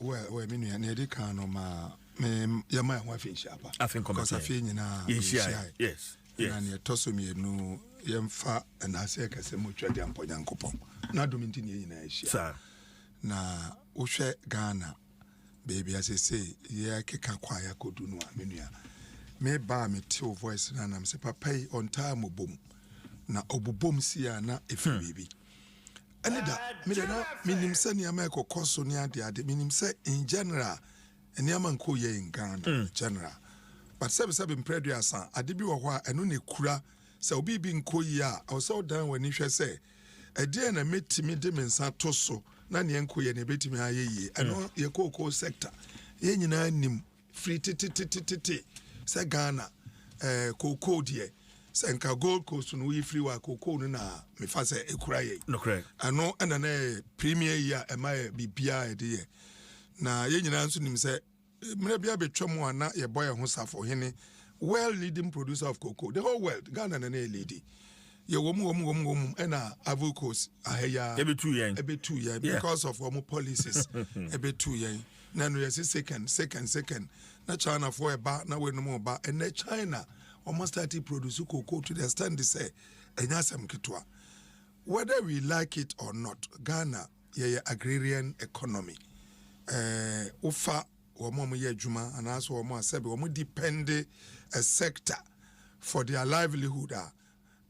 well, me no dey kan no ma me yama ho afin shapa. Afin because afin nyina yes. Na ne toso me no yemfa na ase kase mo twade amponyankopon. Na dominti ne nyina ehia. Sir. Na wohwe Ghana baby asese ye keka kwa ya kodu no amenua. Me ba me te voice na na me papa yi on time obom. Na obubom sia na efi baby. Anida me na minim se ne ama ekokoso ne ade minim se in general ene ama nko ye in Ghana general. But seven preduasa ade bi wo ho a eno ne kura se obi bi nko yi a o se odan wani hwe se ade na metimi de mensa to so na ne nko ye ne betimi ayeyi eno ye koko sector ye nyina nim free titi se Ghana koko die se nka Gold Coast no yi free wa koko no na me fa se ekura ye no correct ano ena na premier year ema bibia ede ye na ye nyina nso nim se mre bia betwam ana ye boy ho safo hene world leading producer of cocoa the whole world Ghana na lady ye wom ena avocos aheya ebetu yen because of our policies ebetu yen na no yes second na China for eba na we no mo ba and na China almost started produce cocoa to the extent they say enyasem kitwa. Whether we like it or not, Ghana ye agrarian economy ufa womo ye juma and also womo asebe womo depend a sector for their livelihood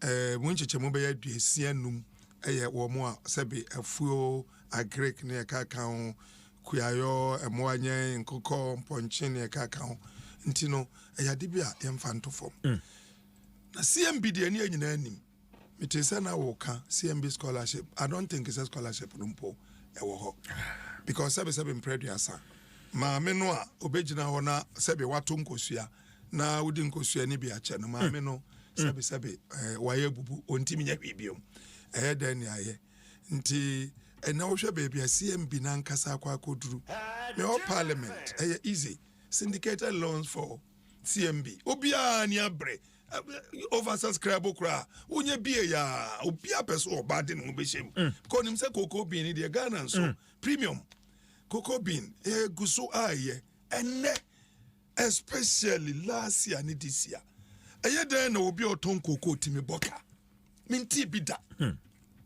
muncheche mo be ye duesianum womo asebe afuo agric ne kaka kuyayo emoanye nkoko mponche ne kaka ntino eyade bia yemfa ntofom na CMB de ani anyina anim metesa na woka CMB scholarship I don't think it's a scholarship numpo ewo ho because sebe mpreduasa ma me no a obegina ho na sebe wato nkosua na wudi nkosua ni bia che no ma me no sebe waye bubu ontimi nya bibiom den ne aye nti na wo hwe baby CMB na nkasa akwa koduru me ho parliament easy syndicated loans for CMB obia ni abre oversubscribe okra unye bie ya obia peso obade no be shem ko nim se cocoa bean de Ghana so premium cocoa bean guso aye enne especially last year ni this year den na obi oton cocoa timi boka minti bida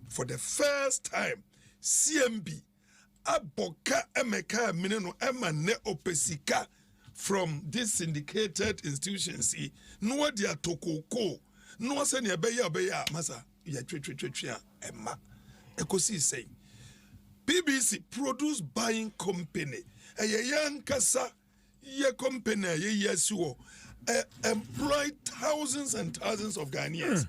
for the first time CMB aboka emeka mine no ema ne opesika from this syndicated institutions no dia tokoko no se ne beya masa ya twetwetwetwa ema ekosi say BBC produce buying company yankasa ye company yesuo employ thousands and thousands of Ghanaians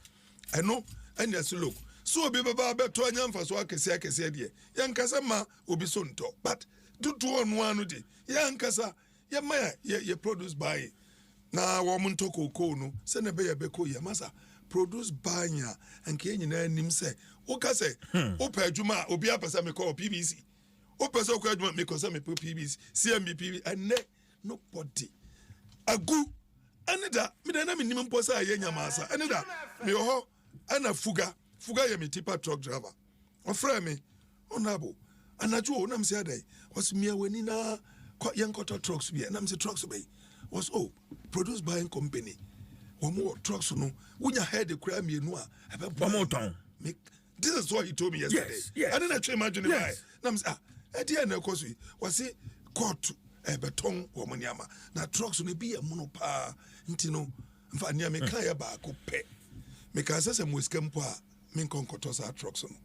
I know and yes look so be baba beto anyamfa so akese de yankasa ma obi so nto but dudu onu anu de yankasa ye produce by na wo munto cocoa no se na be ye beko ye masa produce by nya anke nyina nim se wo ka se wo pa adwuma obi apesa me call PBC wo pesa ko adwuma me ko se me PBC CMB and nobody agu anida me da na me nim mpo sa ye nya masa anida me ho ana fuga ye me tipa truck driver ofra me onabo anajo na me say adai was me wani na yankoto trucks be na me say trucks be was produced by a company one more trucks no unya head the cry me no one more time this is what he told me yesterday yes. I didn't imagine it na me say e na koso was say court beton woman yama na trucks no be a monopa ntino mfa nia me kan ya ba ko pe me ka say mo skempo a me konkoto sa trucks no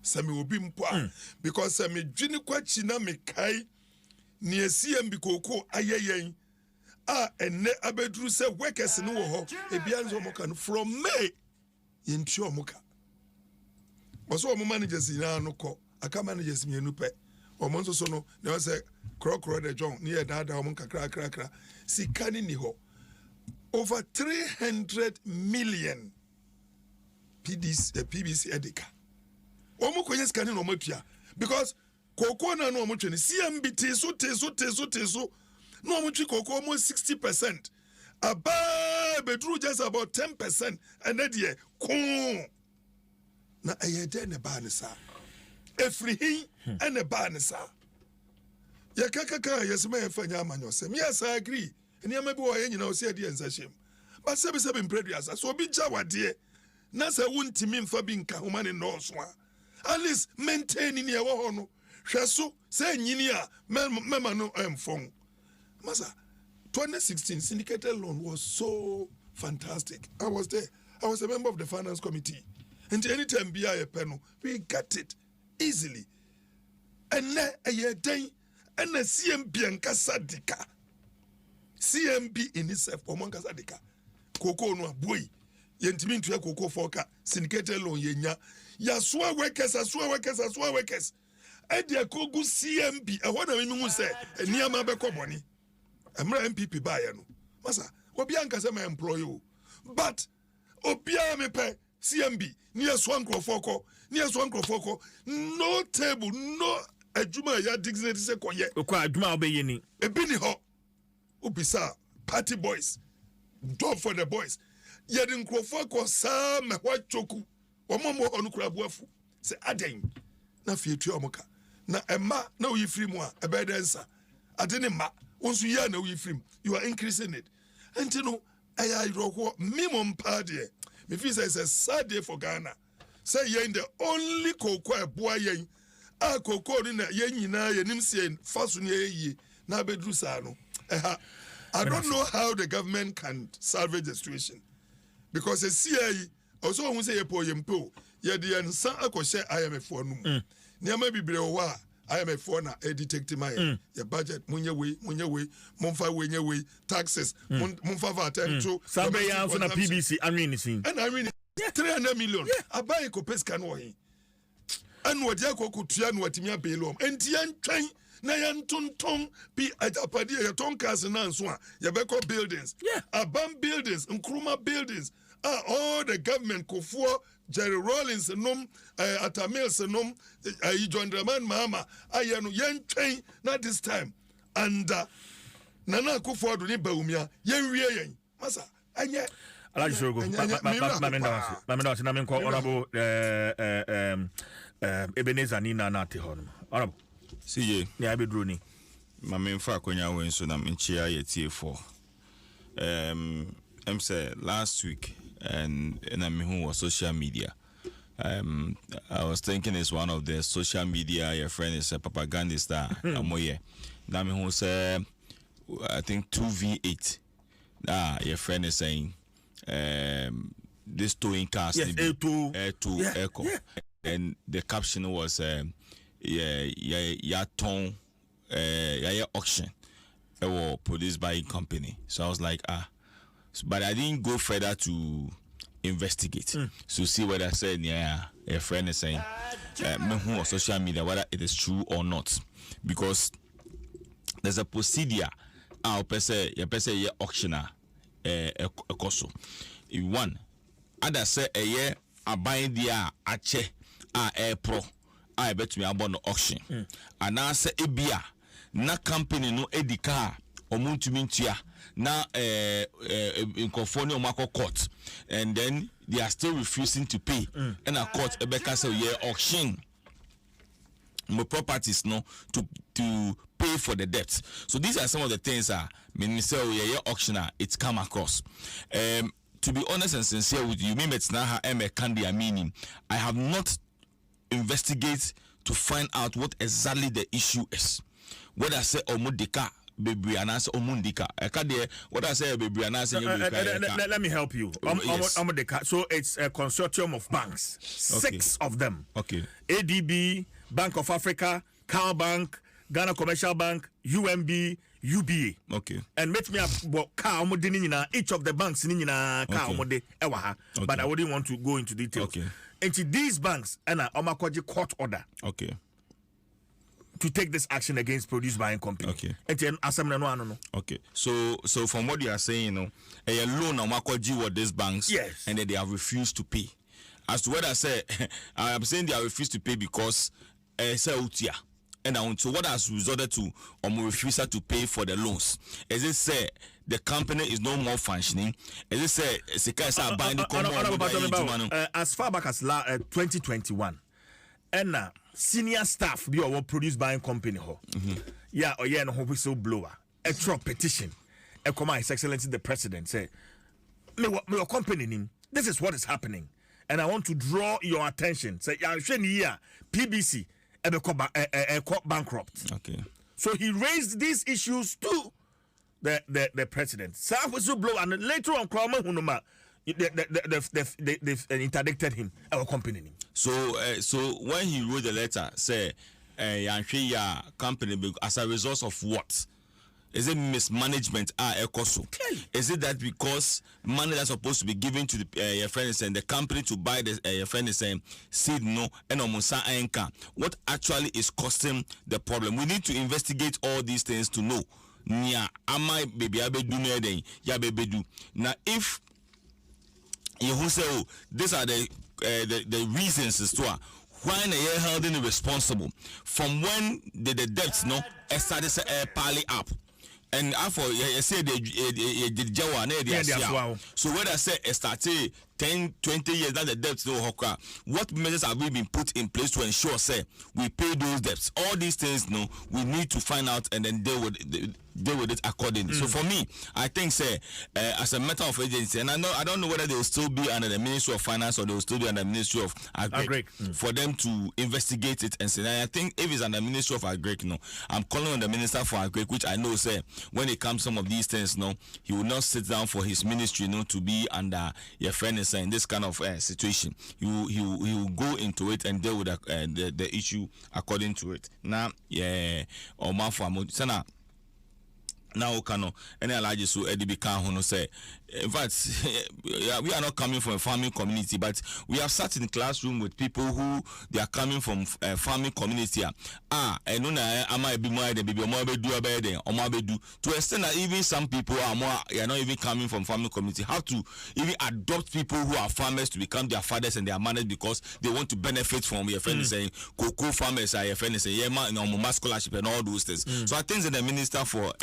sami obi mpo a because sami dwini kwachi na me kai ni CMB cocoa ayeyen enne abedru se workers no wo ho ebia nso mo kan from May yenti omoka oso o managers ina no ko aka managers mienu pe o mo nso so no ne say krokro de John ni e dada o mo kakra sikani ni ho over 300 million PBC edika o mo konye sikani no matua because cocoa na no mo twene CMB teso no mo twi cocoa almost 60% aba bedru just about 10% and that year na ayede ne ba ne sa efrihin ene ba ne sa Ya kaka yes me fanya amanyosem. Yes, I agree. And ya maybe why you know say the ensashim. But sebi impreduous. So be jawade. Na se wuntimi mfa bi nka homa ne no so a. At least maintain in your hono. Hweso say nyini a mema no emfon. Masa 2016 syndicated loan was so fantastic. I was there. I was a member of the finance committee. And anytime BI panel, we got it easily. And now a year day, and a CMB and Casadika. CMB in itself, Omon Casadika. Coco no boy. Yentimin to a cocoa foka, syndicated loan yenya. Yaswa workers, aswa workers. Edia Kogu CMB, I want to say, and near my money. I'm MPP buyer no. Masa, Obianka say my employee. But Obia me pay CMB near Swankro Foko, no table, no adjuma ya dignity se koye. Okwa adwuma obeyeni. Ebini ho. Ubisa party boys. Door for the boys. Yedin krofoko sa me hwa choku. Omomo onu krabuafu. Se aden. Na fietu omoka. Na emma na uyifiri mu a ebedensa. Adene ma. Once you na uyifiri. You are increasing it. And you know I minimum party. Me feel it's a sad day for Ghana. Say yen the only cocoa boy yen. A cocoa in a yen yina yenim sien fasun ye na bedru sano. I don't know how the government can salvage the situation. Because the CIA also who say po yempo ye the ansa akoshe IMF for no. Niama bibre wa IMF for na a detective my your budget munye we monfa we taxes monfa vatem to sabe ya so na PBC anwini sin and I mean 300 million abai ko pesca no hin and what ya ko kutua no watimi abelom enti yantwan na yantonton bi ajapade ya tonkas na nso a ye beko buildings aban buildings nkruma buildings all the government kofuo Jerry Rollins nom Atamils nom John Draman Mama ayano yentwen na this time and Nana Akufo do ni baumia yenwie yen masa anye Alaji Sogo mamenda na menko honorable Ebenezer ni na ate hono honorable CJ ni abedro ni mamemfa akonya wenso na menchia yetie4 say last week and I'm who was social media. I was thinking it's one of the social media. Your friend is a propagandist. Amoye. Nami who say I think 2v8. Your friend is saying this towing cars. Yes, A2 Echo. And the caption was auction. Produced by a company. So I was like but I didn't go further to investigate to see whether I said a friend is saying on social media whether it is true or not, because there's a procedure our person auctioner koso one other say a year a buying the ache air pro I bet me about no auction and I say ebia na company no edika omuntumintia now in California Marco court and then they are still refusing to pay and a court Ebeka say auction my properties no to pay for the debt. So these are some of the things meaning say auctioner it's come across. To be honest and sincere with you, it's now candy meaning I have not investigated to find out what exactly the issue is. What I say omudika baby anase omundika ekade what I say baby anase let me help you. So it's a consortium of banks, 6 of them. Okay. ADB, Bank of Africa, Cal Bank, Ghana Commercial Bank, UMB, UBA. Okay. And make me up car each of the banks in car but I wouldn't want to go into details. Okay. And these banks and omakoji court order. Okay. To take this action against Produce Buying Company. Okay. Okay. So from what you are saying, a loan on Makoji with these banks, yes, and then they have refused to pay. As to what I say, I am saying they have refused to pay because utia. And so what has resulted to refusal to pay for the loans? Is it say the company is no more functioning? Is it say as far back as 2021? ɛna senior staff bi ɔwɔ produce buying company hɔ yɛ ɔyɛ no ho whistleblower ɛtwerɛ petition ɛkɔma His Excellency the President say me wɔ company nim, this is what is happening and I want to draw your attention say yɛahwɛ ne yie PBC ɛbɛkɔ bankrupt. Okay. So he raised these issues to the president. Sir whistleblower, and later on Krama Hunuma they've interdicted him, our company. So when he wrote the letter, say ya company as a result of what? Is it mismanagement? Is it that because money that's supposed to be given to the your friends and the company to buy the your friends and seed no and anka? What actually is causing the problem? We need to investigate all these things to know. Nia amai baby abedu no den ya bebedu. Now if you say oh these are the reasons as to why they are held responsible from when the debts no started piling up. And after you say the Jawa, so when I say it started 10, 20 years that the debts no hoka, what measures have we been put in place to ensure say we pay those debts? All these things no, we need to find out and then deal with it accordingly. So for me, I think say as a matter of agency, and I don't know whether they will still be under the Ministry of Finance or they will still be under the Ministry of Agric for them to investigate it and say. And I think if it's under the Ministry of Agric, no, I'm calling on the Minister for Agric, which I know say when it comes some of these things, no, he will not sit down for his ministry, no, to be under your friend is in this kind of situation. He will go into it and deal with the issue according to it. Now, yeah, or Sana. Now, Kano, any allergies so Eddie Bikan say. In fact, we are not coming from a farming community, but we have sat in the classroom with people who they are coming from a farming community. And no, I might be more than baby, more be do a bed, or more be do to extend that even some people are not even coming from farming community. How to even adopt people who are farmers to become their fathers and their mothers because they want to benefit from your friend saying cocoa farmers are your friend saying yeah, scholarship and all those things. So I think that the Minister for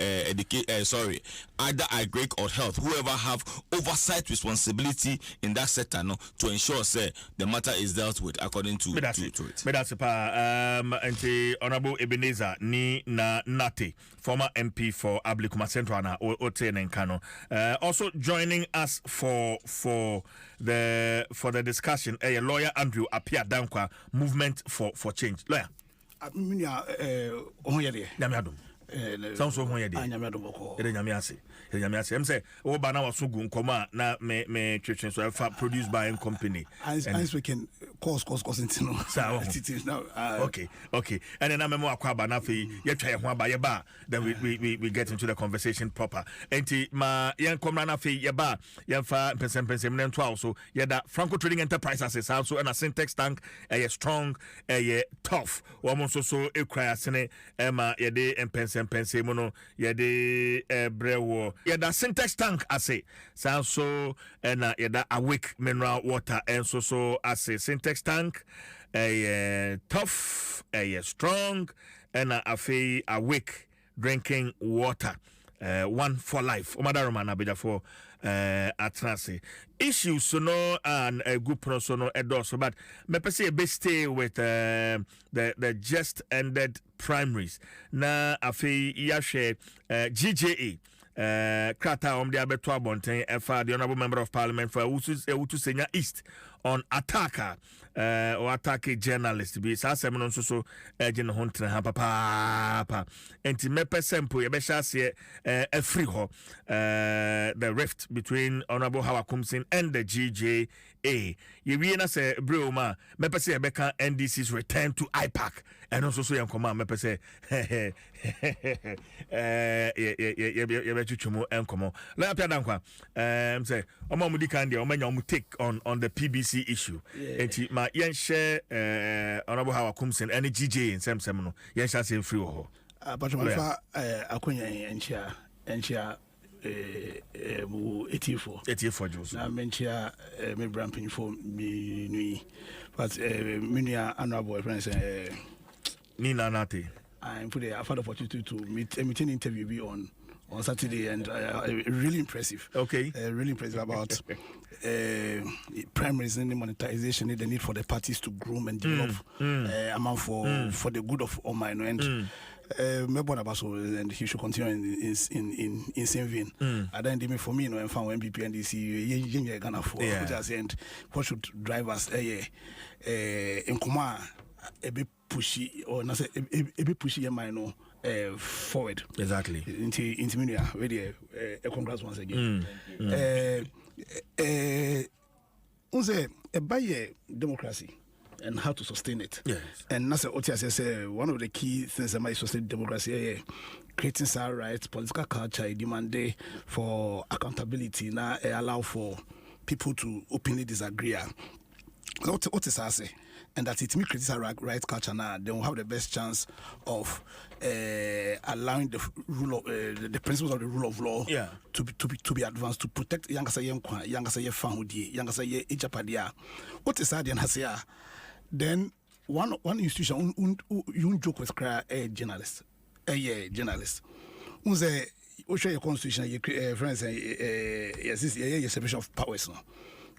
either Agric or Health, whoever have oversight responsibility in that sector, no, to ensure say the matter is dealt with according to it. And Honorable Ebenezer Ni na Nate, former MP for Ablikuma Central na Ote Nenkano, also joining us for the discussion. A lawyer Andrew Apia Dankwa, Movement for Change. Lawyer. Sounds so when I'm say oh bana was gun koma na me church so produced by a company and we can cause now okay and then I'm more kwaba na fe ye twa ho aba ye ba then we get into the conversation proper enti ma yen komra na fe ye ba yen fa Mpensenpensenmu nto also ye da Franco Trading Enterprises also and a syntax tank strong tough wo so ekra sene ma ye de Mpensenpensenmu no ye de brewo ye da syntax tank ase so and ye da awake mineral water and so ase syntax tank tough strong and afi awake drinking water one for life omadaroma na beja for atrase issues so no and a good person no edoso but me pese be stay with the just ended primaries na afi yahwe GJA krata de abeto abonten efa the honorable member of parliament for Utu Senya East on attacker or attack journalist be sasem no so agent ho ntena ha papa enti mepesempo ye be hyase free ho the rift between honorable Hawakumsin and the GJA ye wie na say breoma mepese ye beka NDC's return to IPAC and also so yankoma mepese ye be chuchumu enkomo la apia dankwa say omamudi kan dia omanya omu take on the PBC issue enti ma yen share honorable Hawakumsin and GJA nsem no yen share say free ho patwa akonya enchia mu 84 Joseph na menchia me bramping for me nui but minia honorable friends Nina Nate I'm put a father opportunity to meet an interview be on on Saturday, and really impressive. Okay. Really impressive about primaries and monetization, the need for the parties to groom and develop amount for the good of all minor and. And he should continue in same vein. And then for me, and found MPP and DC, Ghana for and what should drive us in Kuma a bit pushy or not a bit pushy minor forward. Exactly. Into Minia, ready. Congrats once again. A buy democracy. And how to sustain it. Yes. And that's what I say. One of the key things that might sustain democracy, creating civil rights, political culture, demand for accountability. Now allow for people to openly disagree. What is I say? And that it may create a right culture now, then we'll have the best chance of allowing the rule of the principles of the rule of law to be advanced, to protect younger say family, younger say ejapadia. What is that? Then one institution you joke with a journalist, journalist. Unse show your constitution, your friends yes, separation of powers. No,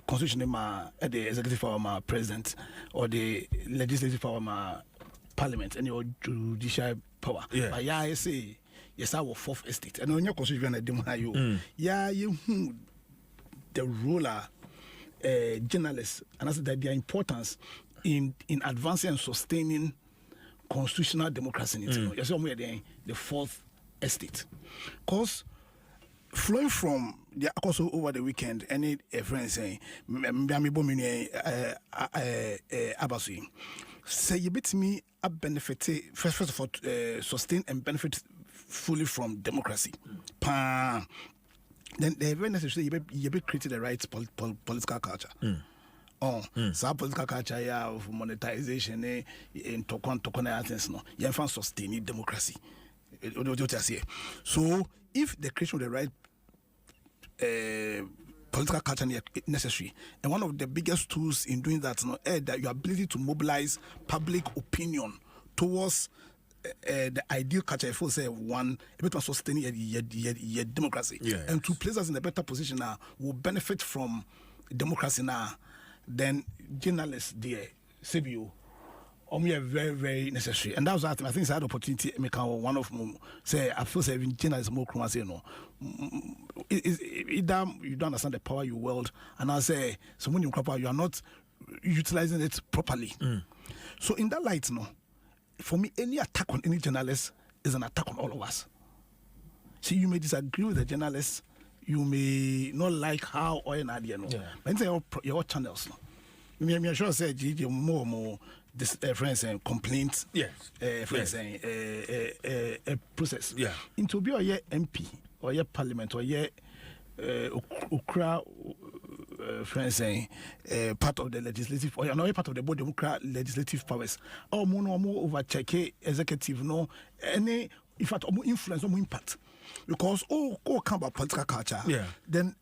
constitution the executive power, my president, or the legislative power, my parliament, and your judicial power. Yeah. But I say yes, our fourth estate, and on your constitution, I demand you. You the ruler, journalists, and that's that their importance. In advancing and sustaining constitutional democracy in the fourth estate. Because flowing from the also over the weekend, any friend saying, Abasui, say you bet me a benefit, first of all, sustain and benefit fully from democracy. Then the very necessary, you be created the right political culture. So political culture of monetization in Tokona Athens, no, you have sustaining democracy. So, if the creation of the right political culture is necessary, and one of the biggest tools in doing that, that your ability to mobilize public opinion towards the ideal culture, if we say one, a bit of sustaining your democracy, and to place us in a better position now, will benefit from democracy now. Then journalists there, CBO, are very, very necessary. And that was I think it's an opportunity to make one of them say, I feel saying journalists more no. You don't understand the power you wield, and I say, so when you are not utilizing it properly. So in that light, no, for me, any attack on any journalist is an attack on all of us. See, you may disagree with the journalists. You may not like how or an idea, no. But your channels, no. I'm sure say GG more this friends and complaints. Yes. Friends and process. Yeah. Into be your MP or your parliament or your Ukra friends saying part of the legislative or another part of the body legislative powers. Or more overcheck executive no any in fact more influence or more impact. Because come about political culture, then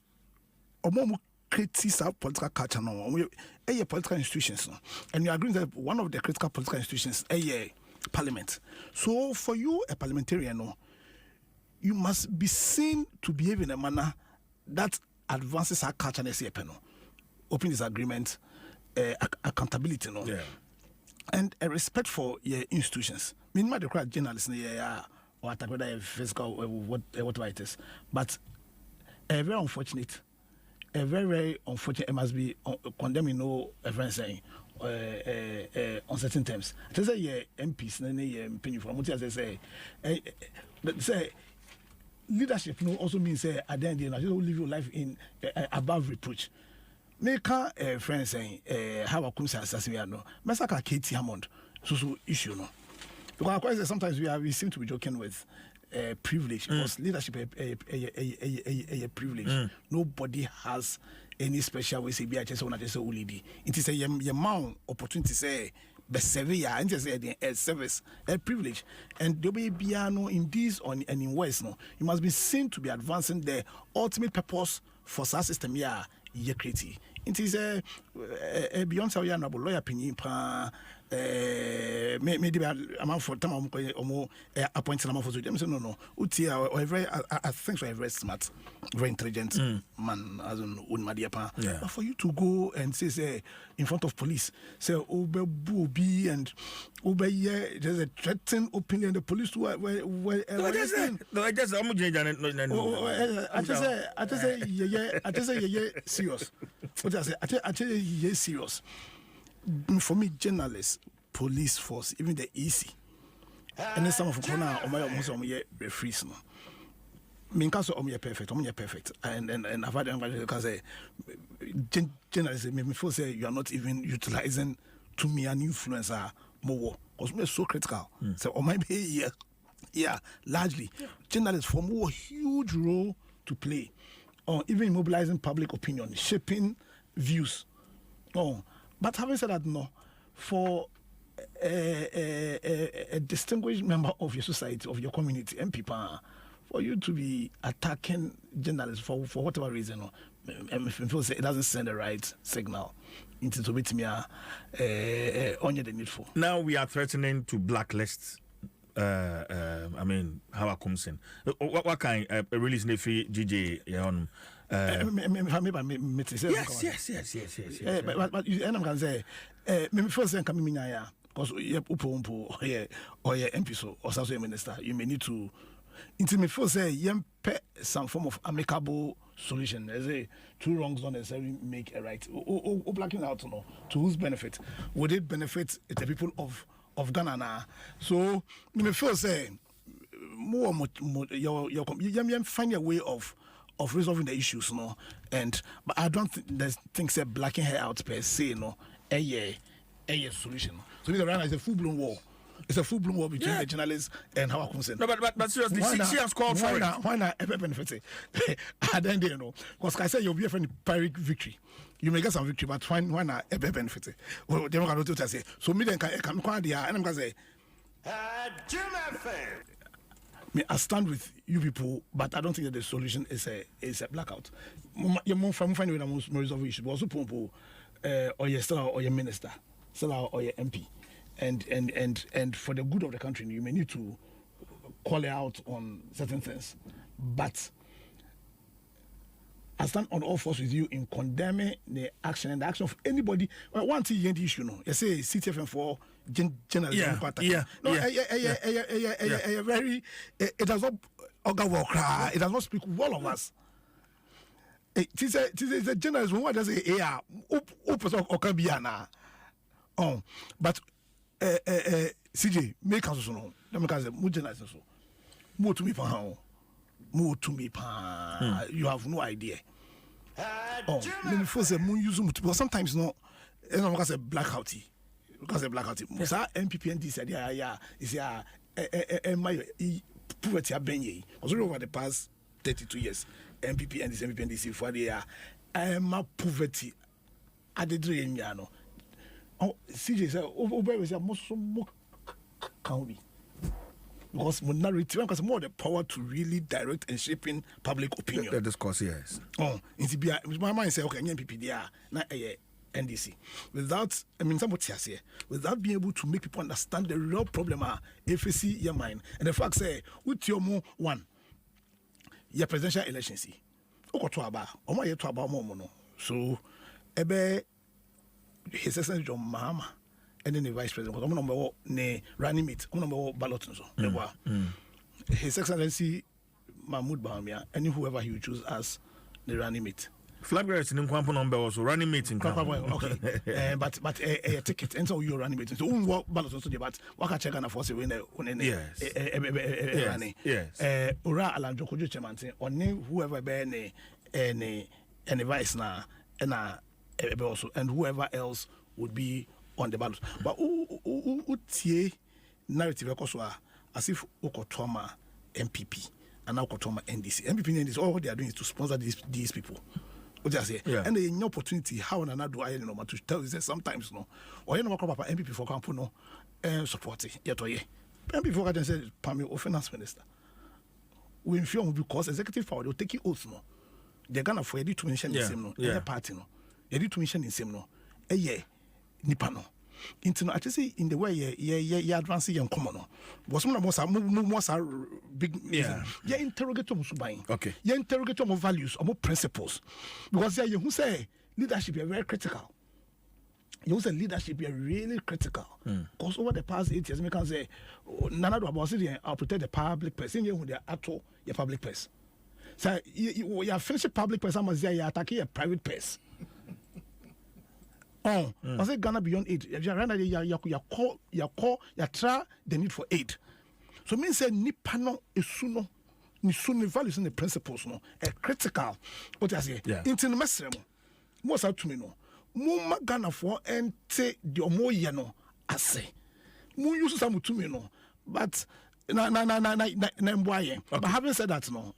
more critics of political culture no, political institutions no, and you agree that one of the critical political institutions parliament. So for you, a parliamentarian no, you must be seen to behave in a manner that advances our culture and no, open disagreement, accountability no, and a respect for your institutions. Meanwhile, the crowd journalists or attack whether physical whatever it is, but very unfortunate, very unfortunate. It must be condemning no friend saying on certain terms. They say MPs, from what they say leadership. No, also means at the end you live your life in above reproach. Make a friend saying how a comes assassin no. Masaka Katie Hammond so issue no. Because sometimes we seem to be joking with privilege because leadership a privilege. Nobody has any special way. Say be a just one just lead. It is a your opportunity say be Sevilla and just a service a privilege. And there be no in this and in West no. You must be seen to be advancing the ultimate purpose for such system here. It is a beyond our lawyer opinion. maybe I'm for time I'm appointed I'm for them say no uti I think so very smart, very intelligent man as an Unmadiapa. But for you to go and say in front of police say Obe Booby and Obe there's a threatening opinion the police I just say serious. What I say I tell you serious. For me, journalists, police force, even the EC, and then some of them are referees. Me can't say perfect. And I've had them because journalists me feel say you are not even utilizing to me an influencer more because we're so critical. So or maybe largely journalists form a huge role to play on even mobilizing public opinion, shaping views. But having said that, no, for a distinguished member of your society, of your community, and people, for you to be attacking journalists for whatever reason, it doesn't send the right signal into to meet me only the needful. Now we are threatening to blacklist. How comes in? What kind release nefi GJ on? Yes. But you end up can say, maybe first thing coming in here because you or MP so or social minister, you may need to. Until me first say, some form of amicable solution. As a two wrongs don't necessarily make a right. Or blacking out, no, to whose benefit? Would it benefit the people of Ghana now? So me first say, more you find a way of resolving the issues, no, but I don't think that blacking her out per se, no, a solution. So right now is a full-blown war. It's a full-blown war between the journalists and how I concern. No, but seriously, she has called for it. Why not? Ever benefit? I don't know because I say you'll be a friend Pyrrhic victory. You may get some victory, but why not ever benefit? Well, they don't know what I say. So me then can quite there, and I'm gonna say, I stand with you people, but I don't think that the solution is a blackout. You're more from finding the most resolve issue. Also, or your still or your minister, still or your MP, and for the good of the country, you may need to call out on certain things. But I stand on all fours with you in condemning the action and the action of anybody. Well, one thing the issue, no, you say CTFM for journalism. Very. It does not it does not speak well of us. It is a journalism. What does it say? But CJ make us so. Let me say, more journalism so. More to me, you have no idea. Let me first say, because sometimes no, because a blackouty. Because a blackouty. Musa MPP and this idea, is my poverty abenye. Because over the past 32 years, MPP and this for the my poverty at the dream, no. CJ said, over was a most can be. Because because more the power to really direct and shaping public opinion. The discourse, yes. My mind say, okay, MPP there, not NDC. Without, without being able to make people understand the real problem, if you see your mind. And the fact say, with your more one, your presidential election, see. So, His Excellency John Mahama. And then the vice president, because I'm number one, running mate, I'm number one ballot. His Excellency Mahmoud Bahamia, and whoever he would choose as the running mate. Flag bearers in Kwampo number also running mate in okay. But a ticket, and so you're running mate. So what ballot also but what check on a force when running. Yes. Ura Alanjo Kojo Chairman, or whoever be any vice na and also and whoever else would be on the ballot. But who narrative as if Okotoma MPP and now Okotoma NDC. MPP and NDC, all they are doing is to sponsor these people. What I say, and they no opportunity how and another do I know to tell you that sometimes no, or you know Papa MPP for Campo no support it yet or ye. MPP for can say Pami or finance minister. We inform because executive power they'll take you oath no. They're gonna for you to mention the same no, the party no, you to mention the same no, nipa no. Into no, I just say in the way yeah advancing young common. Was one of most big Yeah. Yeah, interrogate Musubay. Okay. Yeah, interrogate more values or more principles. Because yeah, you who say leadership is very critical. You say leadership is really critical. Because over the past 8 years, we can say none of about it I'll protect the public press. In you they are at all your public press. So you are finishing public press, I must say you are attacking a private press. I say Ghana beyond aid. You try the need for aid. So means say nipano isuno ni suni values and the principles no critical. What I say? Yeah. Into the message most out to me no. Mo Ghana for ente the omo ye no ase. Mo use some to me no. But But having said that, no,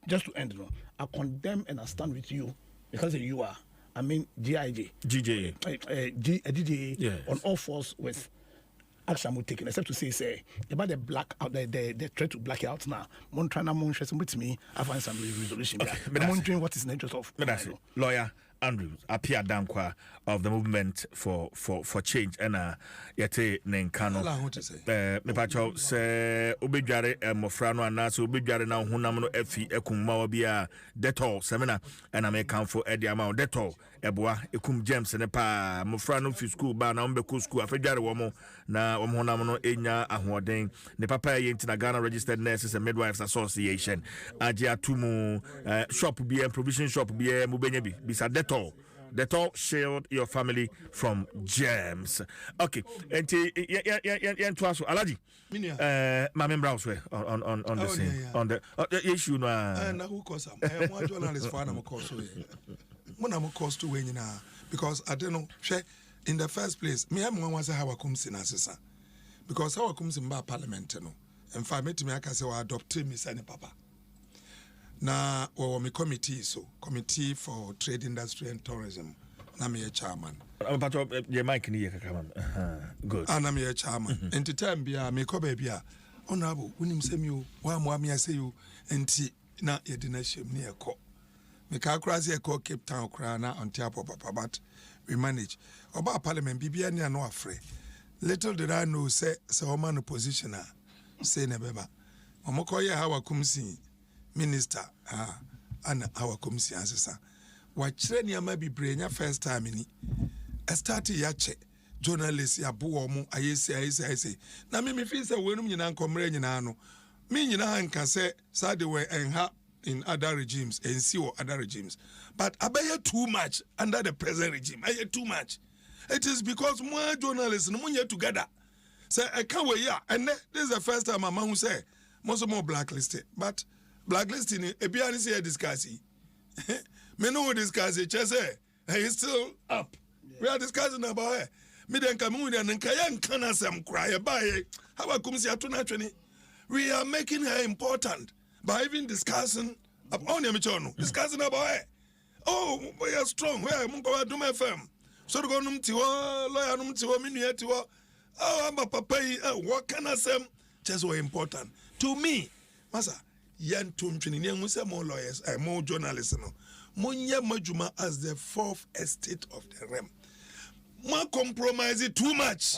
just to end, no, I condemn and I stand with you because you are. I mean, GJA Yes. on all fours with action we're taking, except to say about the black out the threat to black it out now. Mon trying to with me, I find some resolution. Okay, I'm wondering what is the interest of Lawyer Andrews, Apia Dankwa of the movement for change, and yete Nenkano. All I want to say. Me pacho se ubijare mofrano anaso ubijare na hunam no efi ekumma obia detol semina and I make count for Eddie amount detol eboa ekum James ne pa mofrano fi school ba na mbeko school afedware wo mo na wo hunam no enya ahoden ne papa ye ntina Ghana Registered Nurses and Midwives Association aje atumu shop bi provision shop bi mubenya bi bisa detol shield your family from germs. Okay, and Dwaso Alaji. My member also on the same on the issue na who cause am one journalist for am cause so when am cause to when na because I don't know in the first place me am one say how come sin asesa because how come sin ba parliament no in fact me aka say wa adopt me say ne papa na me committee committee for trade industry and tourism na me chairman but your mic ni kaka good na me chairman enti time bia me ko ba bia honorable unim semi wa mo am say you enti na ye di na shem ne ekọ me ka kra say ekọ Cape Town kra na ontiapo papa but we manage oba parliament bibia ne no afre little did I know say woman position say ne beba omoko ye hawa kumsi minister and our commission answer wachire niama bibrenya first time ni start yache journalist ya bo mu ayesi na me feel say wenum nyina nkomre nyina no me nyina hanka say sade we enha in other regimes and see or other regimes but abaye too much under the present regime aye too much it is because more journalists no munye together say I can't wait ya and this is the first time mama who say most more blacklisted but blacklisting ebiani say discussing me no discuss it say he's still up we are discussing about it me den kamu den nkaya nkana sam cry by how come see atuna twene we are making her important by even discussing on your channel discussing about it oh we are strong we are mungo Adom FM so go num tiwo lawyer num tiwo me nua tiwo oh am papa what can I say just so important to me masa yan tumtwini ne hu say more lawyers more journalists no monye majuma as the fourth estate of the realm more compromise it too much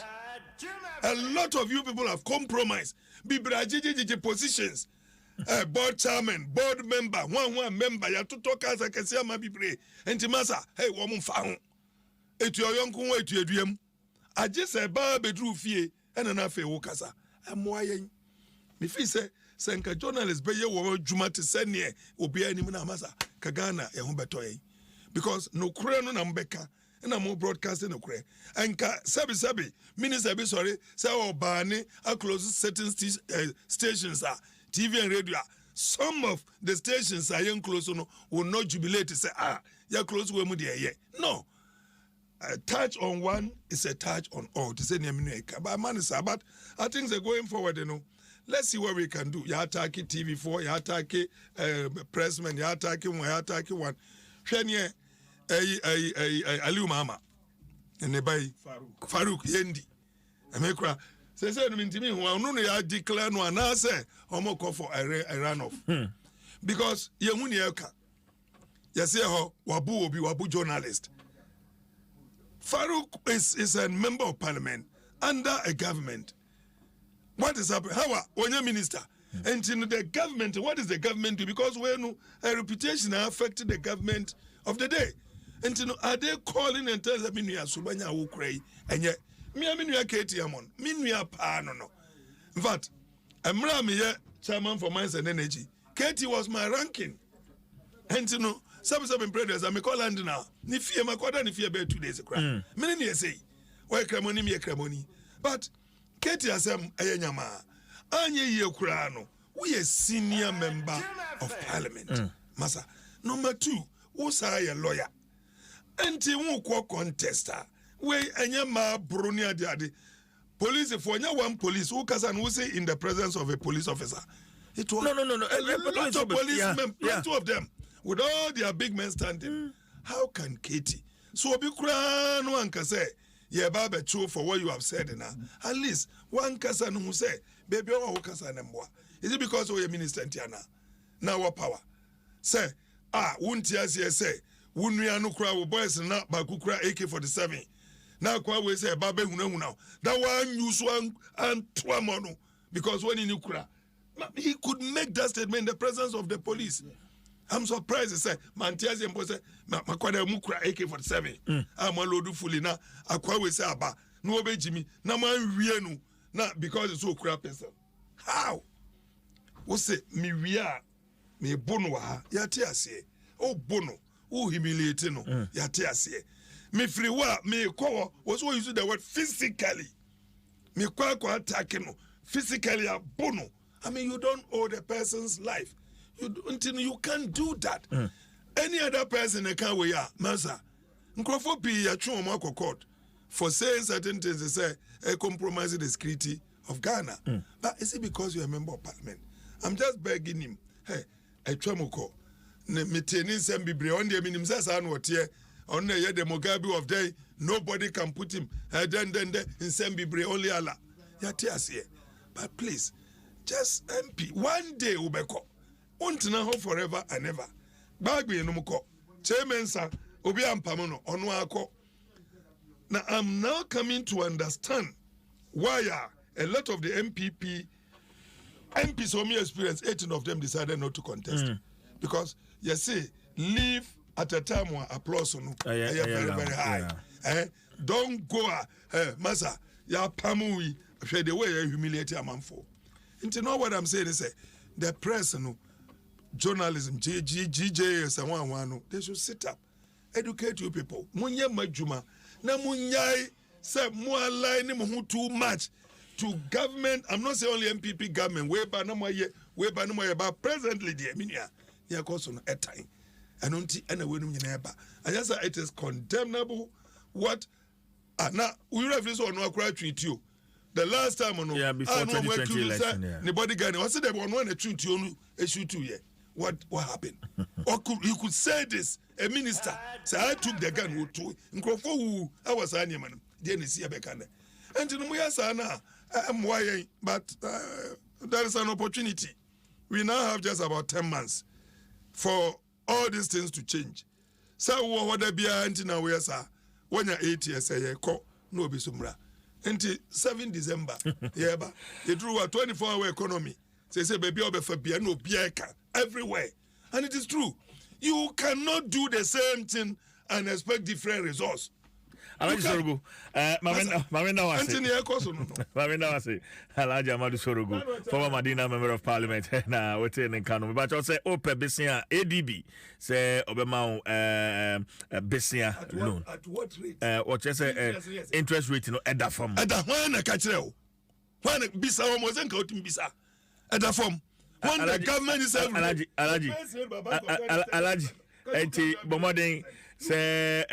a lot of you people have compromised bibrajiji positions board chairman board member one member ya to talk as I can say ma bibre enti masa hey wo mfa ho etu oyonko wo etu eduam age say ba bedru fie ena na fe wo kasa amoa yen me fi say senka journalists be ye wo adwuma te sene obi anim na masa ka Ghana e ho beto yen because no kure no na mbeka na mo broadcasting no kure enka sabi minister be sorry say obani a close certain stations TV and radio some of the stations are young close no will not jubilate say ya close we mu de no a touch on one is a touch on all to say but man is about I think they're going forward let's see what we can do ya attack TV4 ya attack pressman ya attack one hwene Aliu Mama ene bai Farouk Yendi amekra say no mintimi ho no ya declare no ana say omo call for a runoff because ye hu ne eka ye say ho wabu journalist Farouk is a member of parliament under a government. What is happening? How when you're minister? And in the government, what does the government do? Because when a reputation affected the government of the day. And are they calling and telling me we are Subanya Ukray? And yet, me are Katie Amon, me are Pano. In fact, I'm Rami, chairman for Mines and Energy. Katie was my ranking. And some predators, I'm a call and now. Nifia Makoda, Nifia Bear 2 days a crime. Many years say, why cramoni, me a cramoni. But Katie has a Yama. Anye Yekurano, we a senior member of parliament. Massa. Number 2, who's a lawyer? Enti who contester. We Anyama Brunia Diadi. Police, if one police, who can who say in the presence of a police officer. It was no. A lot of policemen, two of them, with all their big men standing. How can Katie? So be crying one can say, yeah, Baba, true for what you have said now. At least one cousin who say, baby, oh, cousin, is it because we are minister Tiana? Now what power? Say, won't you say, wouldn't we no cry with boys and not Bakukra AK-47? Now, we say, Baba, now that one use one and Twamono because when in Ukra, he could make that statement in the presence of the police. I'm surprised. He said, Mantias and Pose, Makwada Mukra AK-47. I'm a load fully now. I say, Abba, no obey Jimmy, no man, Rienu, not because it's so crap. How? What's it? Me, we are me bono, Yatiasi. Oh, bono, oh, humiliating, Yatiasi. Me free wa, me call was what you use the word physically. Me kwa attacking physically a bono. I mean, you don't owe the person's life. You can't do that. Any other person can we are, Masa. Nkrofo pi ya chun mo court for saying certain things. They say compromising the security of Ghana. But is it because you're a member of parliament? I'm just begging him. Hey, I try moko. Ne Mpensenpensenmu Nsem bibre on the minimum says I know here. On the Mugabe of day, nobody can put him. Then Nsem bibre only Allah. Yatias here. But please, just MP one day ubeko. Untina ho forever and ever. Bagbi enumuko. Chairman sir, obi ampamono onwako. Now I'm now coming to understand why a lot of the MPs from your experience, 18 of them decided not to contest. Because you see, leave at a time when applause no very high. Don't go masa ya pamui the way you humiliate a man for. And you know what I'm saying is the press journalism, GJS and one, they should sit up, educate you people. Munya majuma, na munyai say more line who too much to government. I'm not saying only MPP government, way by no more, but presently the Eminia, yeah, cause on a time. I don't see any way in neighbor. I just say it is condemnable. What now we reference on no cry treat you. The last time before 2020 election, nobody got it. What's the one a treat you issue 2 years? What happened? Or you could say this, a minister say I took the gun with two. Nkrofo I was a man. Then see a bekane. And we are sana I'm why but there is an opportunity. We now have just about 10 months for all these things to change. So what there be now we are when you're 8 years say no be sumra. Until 7 December, yeah, but they drew a 24-hour economy. Say baby no everywhere. And it is true. You cannot do the same thing and expect different results. Alaji Sorogo, Mamenda Alaji Amadu Sorogo, former Madina member of parliament, na wote in Kano. But I say Ope Besia ADB, say Obama Besia loan. At what rate? What you say interest rate no at that form. At that one I catch you. When Bisa wasn't counting Bisa. At that form. When the government is Alaji enti Bomoding say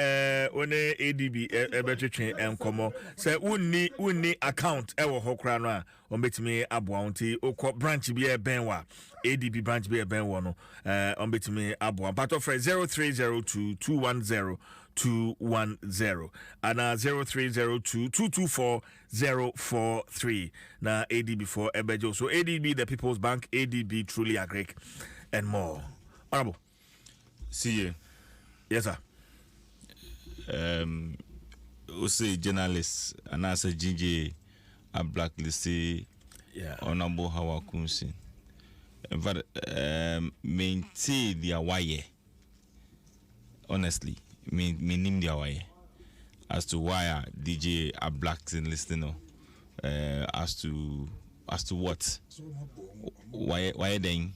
one ADB ebetwetwe enkomo say unni account ewo hokra no a ombetimi aboa nti okọ branch bi e ben wa ADB branch bi e ben wo no ombetimi aboa part of 0302 210 and 0302 224 043 na ADB for ebejo. So ADB, the People's Bank, ADB truly agric and more. Honorable. See you. Yes, sir. say journalists and as a GJ a blacklisted Honorable Hawa Kunsin. But maintain their why. Honestly, name their why. As to why DJ are blacks in listening, as to what? Why then?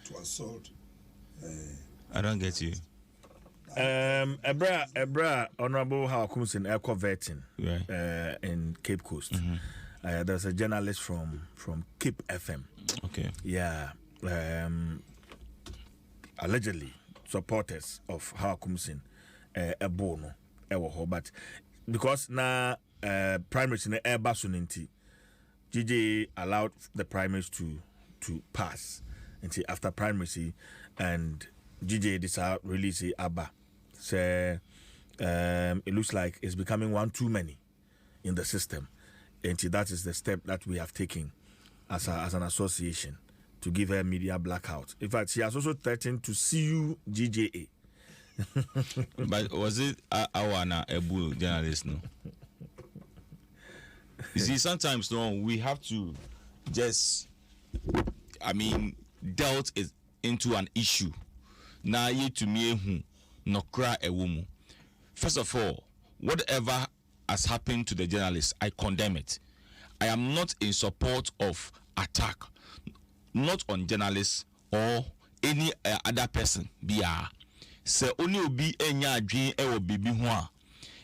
To assault. I don't get you. Ebra, Honorable Hawa Kunsin, Echo Vetting, Right. In Cape Coast. There's a journalist from Cape FM. Okay. Yeah. Allegedly supporters of Hawa Kunsin Ebono Ewoho, but because now primaries in the Airbasunenti, GJ allowed the primaries to pass until after primaries, and GJ decided release Abba. So it looks like it's becoming one too many in the system. And that is the step that we have taken as an association to give her media blackout. In fact, she has also threatened to sue GJA. But was it Awana Ebu journalist? No. You see, sometimes we have to just, dealt it into an issue. Na ye to me no cry a woman. First of all, whatever has happened to the journalists, I condemn it. I am not in support of attack, not on journalists or any other person. Say only obi enya adwin e wo bibi ho a.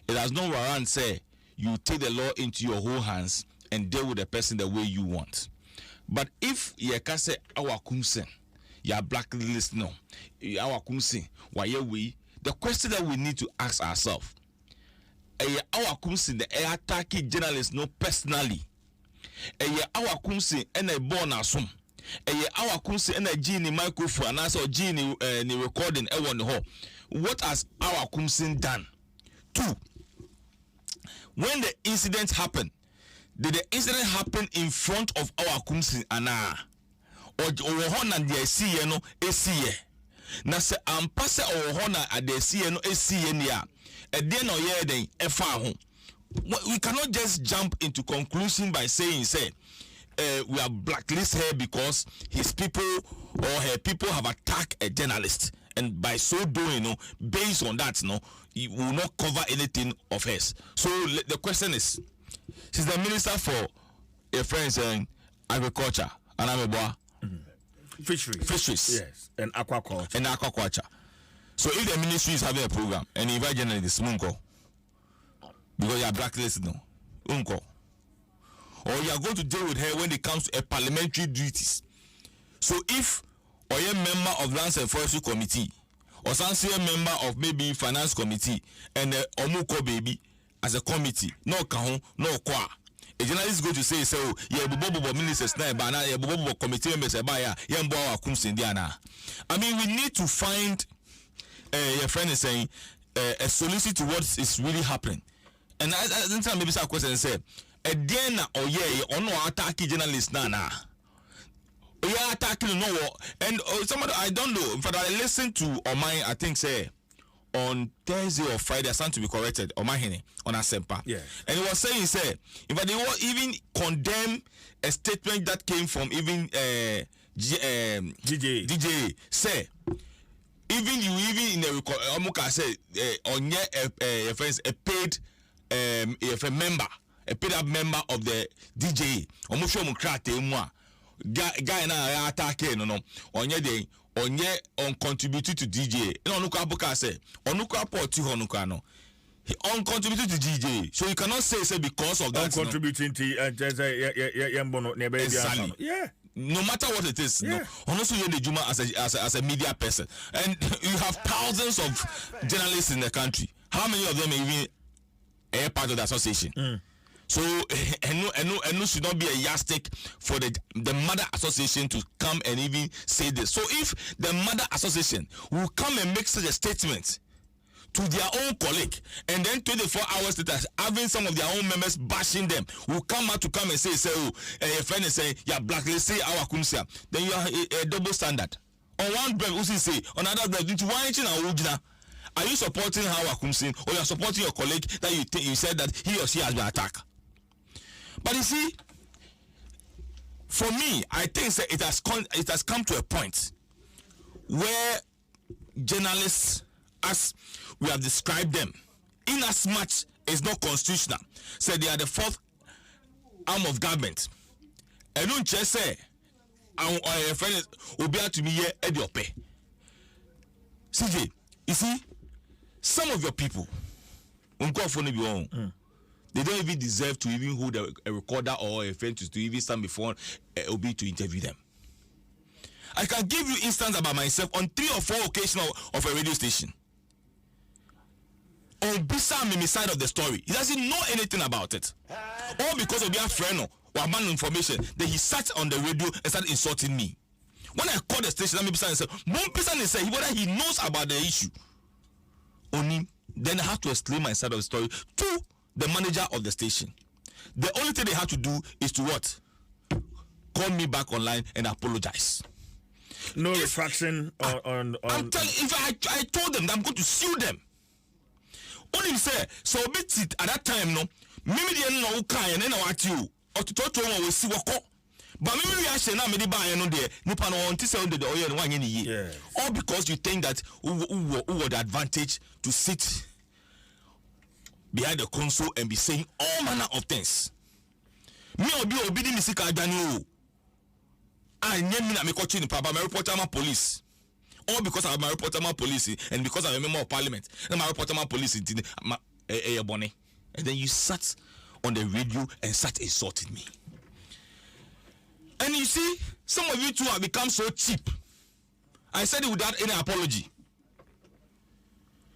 It has no warrant say you take the law into your own hands and deal with the person the way you want. But if ye can say our kumsen, ya blacklist no, our kumsen, why we? The question that we need to ask ourselves: our kumsen the attacking journalists no personally. Our kumsen and a born asum. Our kumsen and a genie microphone and also genie ni recording one ho. What has our kumsen done? 2. When the incident happened, did the incident happen in front of our kumsin ana? Or hona de see no esi na se ampase or hona ade see no esi nia e de no ye den e fa ho. We cannot just jump into conclusion by saying say we are blacklisted here because his people or her people have attacked a journalist, and by so doing, based on that, he will not cover anything of hers. So the question is, she's the minister for a friend saying agriculture and I'm a fisheries, yes, and aquaculture. So if the ministry is having a program and invite journalists, munko, because you are blacklisted, unko. Or you are going to deal with her when it comes to a parliamentary duties. So if or a member of Lands and Forestry Committee or some member of maybe Finance Committee and Omuko baby as a committee, no kahun, no kwa. A journalist is going to say, so yeah, bobo ministers na bana, yeah, bobo committee members abaya, yeah, mbo wa kumsindiana. We need to find your friend is saying a solution to what is really happening. And I think maybe some question say, a dena or yeah, or no attack journalists na. Yeah, attacking no, and somebody I don't know. In fact, I listened to Omai. I think say on Thursday or Friday. I stand to be corrected. Omai on Asempa. Yeah, and he was saying, say, in fact, they will even condemn a statement that came from even DJ. Say, even in the Omuka say on your friends a paid if a member, a paid up member of the DJ. Omusho Mukrate moi. Guy na attack no onye dey on contributed to DJ no nuka buka say onuka port honuka no he on contributed to DJ, so you cannot say because of that contributing to exactly. Yeah, no matter what it is, yeah. Also you the Juma as a media person, and you have thousands of journalists in the country. How many of them are even a part of the association? So and should not be a yardstick for the mother association to come and even say this. So if the mother association will come and make such a statement to their own colleague, and then 24 hours later having some of their own members bashing them, will come out to come and say your friend is saying yeah blacklisted our kumsia, then you are a double standard. On one breath, who say on another breath, into one inch and are you supporting how Akumsin, or you are supporting your colleague that you said that he or she has been attacked? But you see, for me, I think that it has come to a point where journalists, as we have described them, in as much is not constitutional, say they are the fourth arm of government. I don't just say, our friend will be able to be here at your pay. CJ, you see, some of your people, they don't even deserve to even hold a recorder or a friend to even stand before OB to interview them. I can give you instance about myself on 3 or 4 occasions of a radio station. On Bisa side of the story, he doesn't know anything about it. All because of their friend or man information, then he sat on the radio and started insulting me. When I called the station, Bisa said, whether he knows about the issue. Only then I have to explain my side of the story to the manager of the station. The only thing they have to do is to what? Call me back online and apologize. No refraction on. I'm telling you, if I told them that I'm going to sue them. Only say so bit it at that time no. Maybe they know kind and then what you or to talk to one we see what. But maybe we actually now maybe buy no there. Nipa no want to say the oil one year. All because you think that who the advantage to sit behind the console and be saying all manner of things. Me obi di misika adani o. I nyem na me kochi ni papa me report am police. All because I'm a reporter police and because I'm a member of parliament. And my reporter police and then you sat on the radio and sat insulting me. And you see, some of you two have become so cheap. I said it without any apology.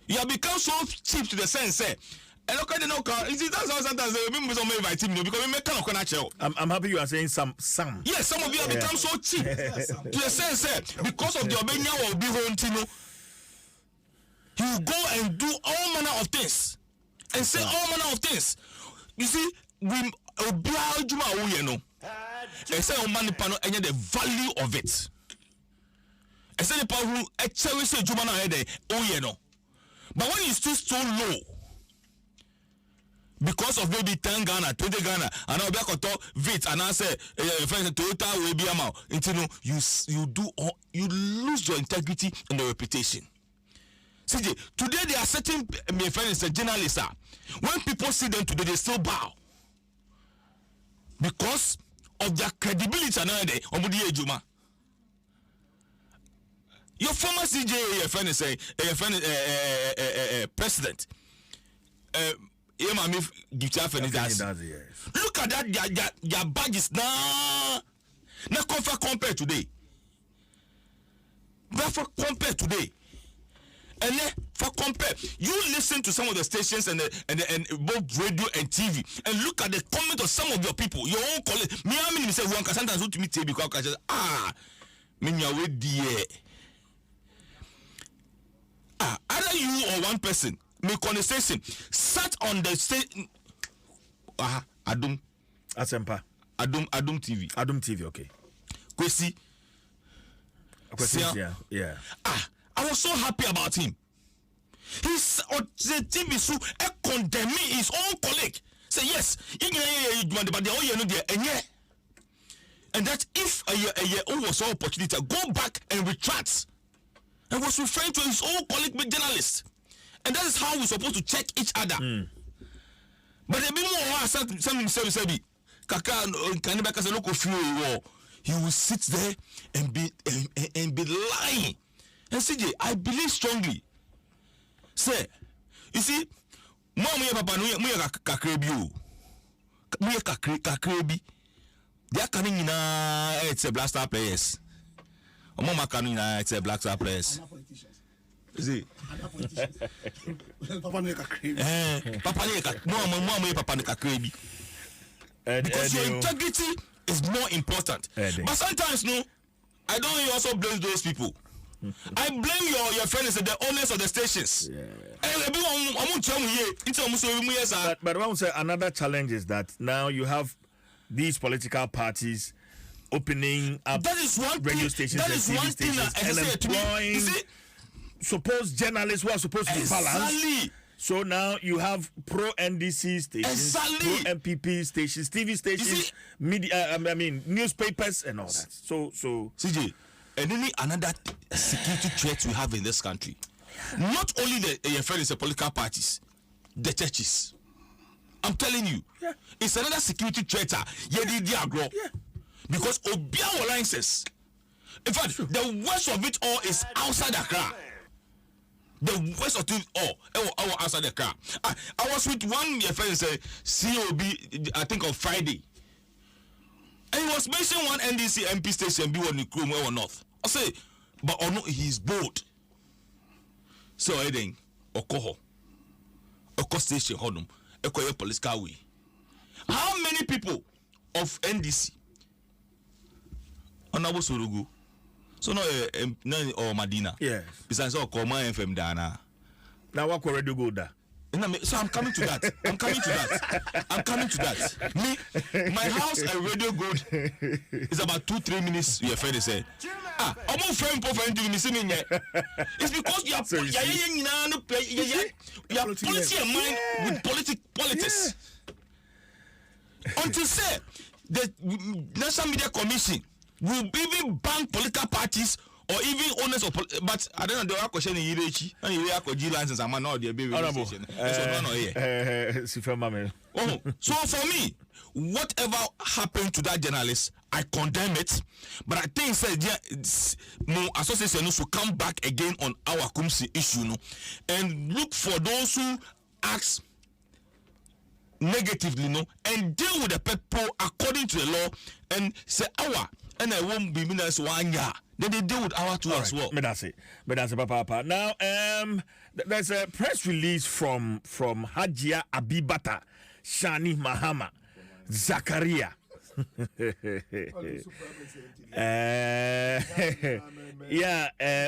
You have become so cheap to the sense, and okay, no car. You see, that's how sometimes they invite me because we make kind of connection. I'm happy you are saying some. Yes, some of you have become so cheap to the sense because of the Obenya will be home. You go and do all manner of things and say all manner of things. You see, we obia juma you know. And say on money panel and the value of it. And say the people who cherish juma na head you know. But when you still so low. Because of maybe 10 Ghana, 20 Ghana, and I'll be able to VIT and I say, Toyota will be amount. You lose your integrity and your reputation. CJ, today they are setting my friends, a journalist. When people see them today, they still bow because of their credibility. Your former CJ, your friend is saying, your friend, president. Look at that, their badges now. Now compare today. Compare today. And then for compare, you listen to some of the stations and both radio and TV, and look at the comment of some of your people, your own colleagues. Me, I mean, say one can sometimes to me because me with the either you or one person. My conversation sat on the stage. Adom Asempa. Adom TV. Adom TV, okay. Kwesi. Yeah. I was so happy about him. He's on the TV so condemn his own colleague. Say yes, but they all you know there and that if a year was an opportunity, go back and retract. And was referring to his own colleague journalist. And that is how we're supposed to check each other. But the more something said, he will sit there and be lying. And CJ, I believe strongly. Say, you see, papa kakrebi. They are coming in it's a Black Star players. Mama coming it's a Black Star players. See, Papa because your integrity is more important. But sometimes, no, I don't also blame those people. I blame your friends, the owners of the stations. But I want to say another challenge is that now you have these political parties opening up that is one radio thing, stations that is one thing and employing supposed journalists who are supposed to be balanced. Exactly. So now you have pro NDC stations, Exactly. pro MPP stations, TV stations, media. Newspapers and all that. So CJ, and then another security threat we have in this country. Not only the friends of political parties, the churches. I'm telling you, it's another security threat. Because Obia alliances. In fact, the worst of it all is outside Accra. The worst of it all outside Accra. I was with one friend say COB, I think on Friday, and he was mentioning one NDC MP station be on the Chrome or North. I say, but no, he's bold. So I think Okoho station Honum, Okoye police car way. How many people of NDC on Abu Surugu? So no, or Madina. yes. Besides, all Koma FM Dana. Now what already go there? So I'm coming to that. Me, my house and radio good is about 2-3 minutes. Your friend say, I'm not friend for friend to me. It's because you are policy in mind with politics. Until say the National Media Commission will even ban political parties or even owners of but I don't know the question in Irechi and you have G license and man now the baby station. So for me, whatever happened to that journalist, I condemn it. But I think more association should come back again on our Kumsi issue and look for those who act negatively and deal with the people according to the law and say and I won't be minus 1 year. Then they deal with our two as well. But that's it, Papa. Now, there's a press release from Hajia Abibata, Shani Mahama, Zakaria.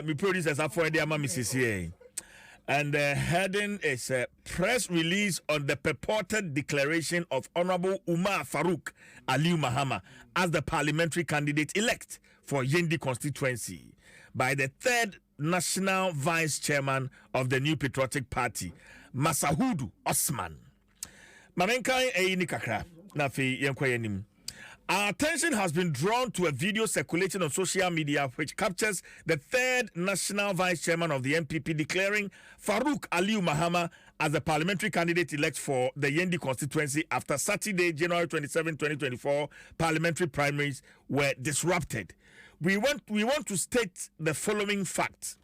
Me producers are for the Mrs. And the heading is a press release on the purported declaration of Honorable Umar Farouk Aliu Mahama as the parliamentary candidate-elect for Yendi constituency by the third national vice chairman of the New Patriotic Party, Masahudu Osman. Mamenkai Eyini Kakra, Nafi Yenkwayenim. Our attention has been drawn to a video circulating on social media which captures the third national vice chairman of the NPP declaring Farouk Aliu Mahama as the parliamentary candidate-elect for the Yendi constituency after Saturday, January 27, 2024, parliamentary primaries were disrupted. We want to state the following facts.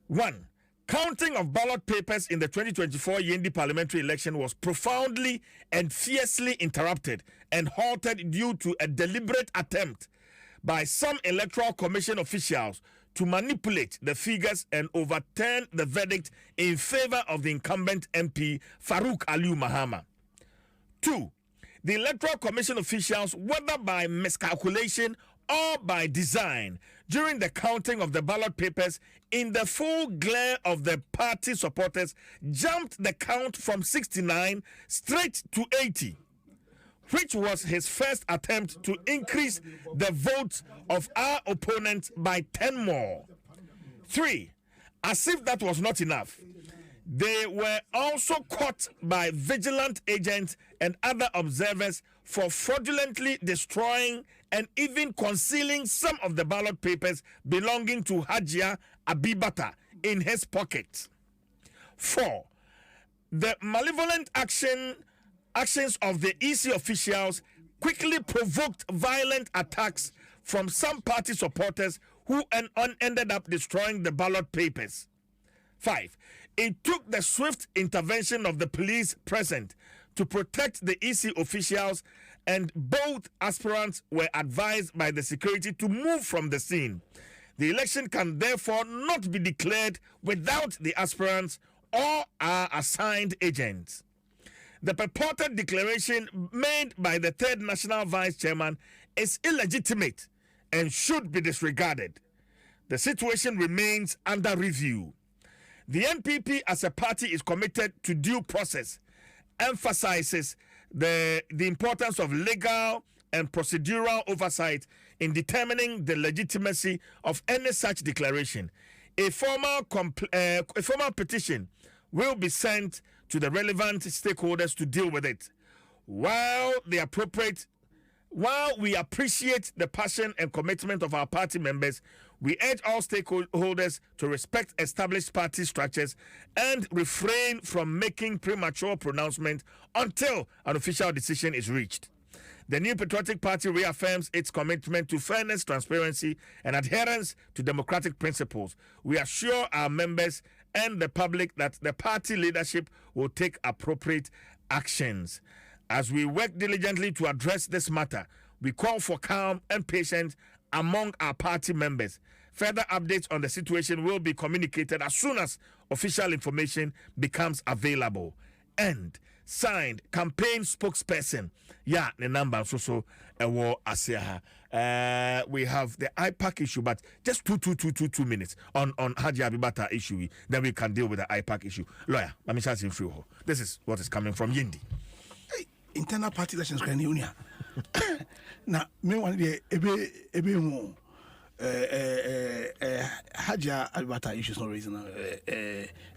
1. Counting of ballot papers in the 2024 Yendi parliamentary election was profoundly and fiercely interrupted and halted due to a deliberate attempt by some electoral commission officials to manipulate the figures and overturn the verdict in favor of the incumbent MP Farouk Aliu Mahama. 2. The electoral commission officials, whether by miscalculation or by design, during the counting of the ballot papers, in the full glare of the party supporters, jumped the count from 69 straight to 80, which was his first attempt to increase the votes of our opponents by 10 more. 3. As if that was not enough, they were also caught by vigilant agents and other observers for fraudulently destroying and even concealing some of the ballot papers belonging to Hajia Abibata in his pocket. 4. The malevolent actions of the EC officials quickly provoked violent attacks from some party supporters who ended up destroying the ballot papers. 5. It took the swift intervention of the police present to protect the EC officials, and both aspirants were advised by the security to move from the scene. The election can therefore not be declared without the aspirants or our assigned agents. The purported declaration made by the third national vice chairman is illegitimate and should be disregarded. The situation remains under review. The NPP as a party is committed to due process, emphasizes the importance of legal and procedural oversight in determining the legitimacy of any such declaration. A formal petition will be sent to the relevant stakeholders to deal with it. While we appreciate the passion and commitment of our party members, we urge all stakeholders to respect established party structures and refrain from making premature pronouncements until an official decision is reached. The New Patriotic Party reaffirms its commitment to fairness, transparency, and adherence to democratic principles. We assure our members and the public that the party leadership will take appropriate actions. As we work diligently to address this matter, we call for calm and patience among our party members. Further updates on the situation will be communicated as soon as official information becomes available. And signed, campaign spokesperson. Yeah, the number so we have the IPAC issue, but just two minutes on Haji Abibata issue. Then we can deal with the IPAC issue. Lawyer, let me chance in free. This is what is coming from Yindi. Internal party elections can you now me one day ebe Haja Albata issue is not raising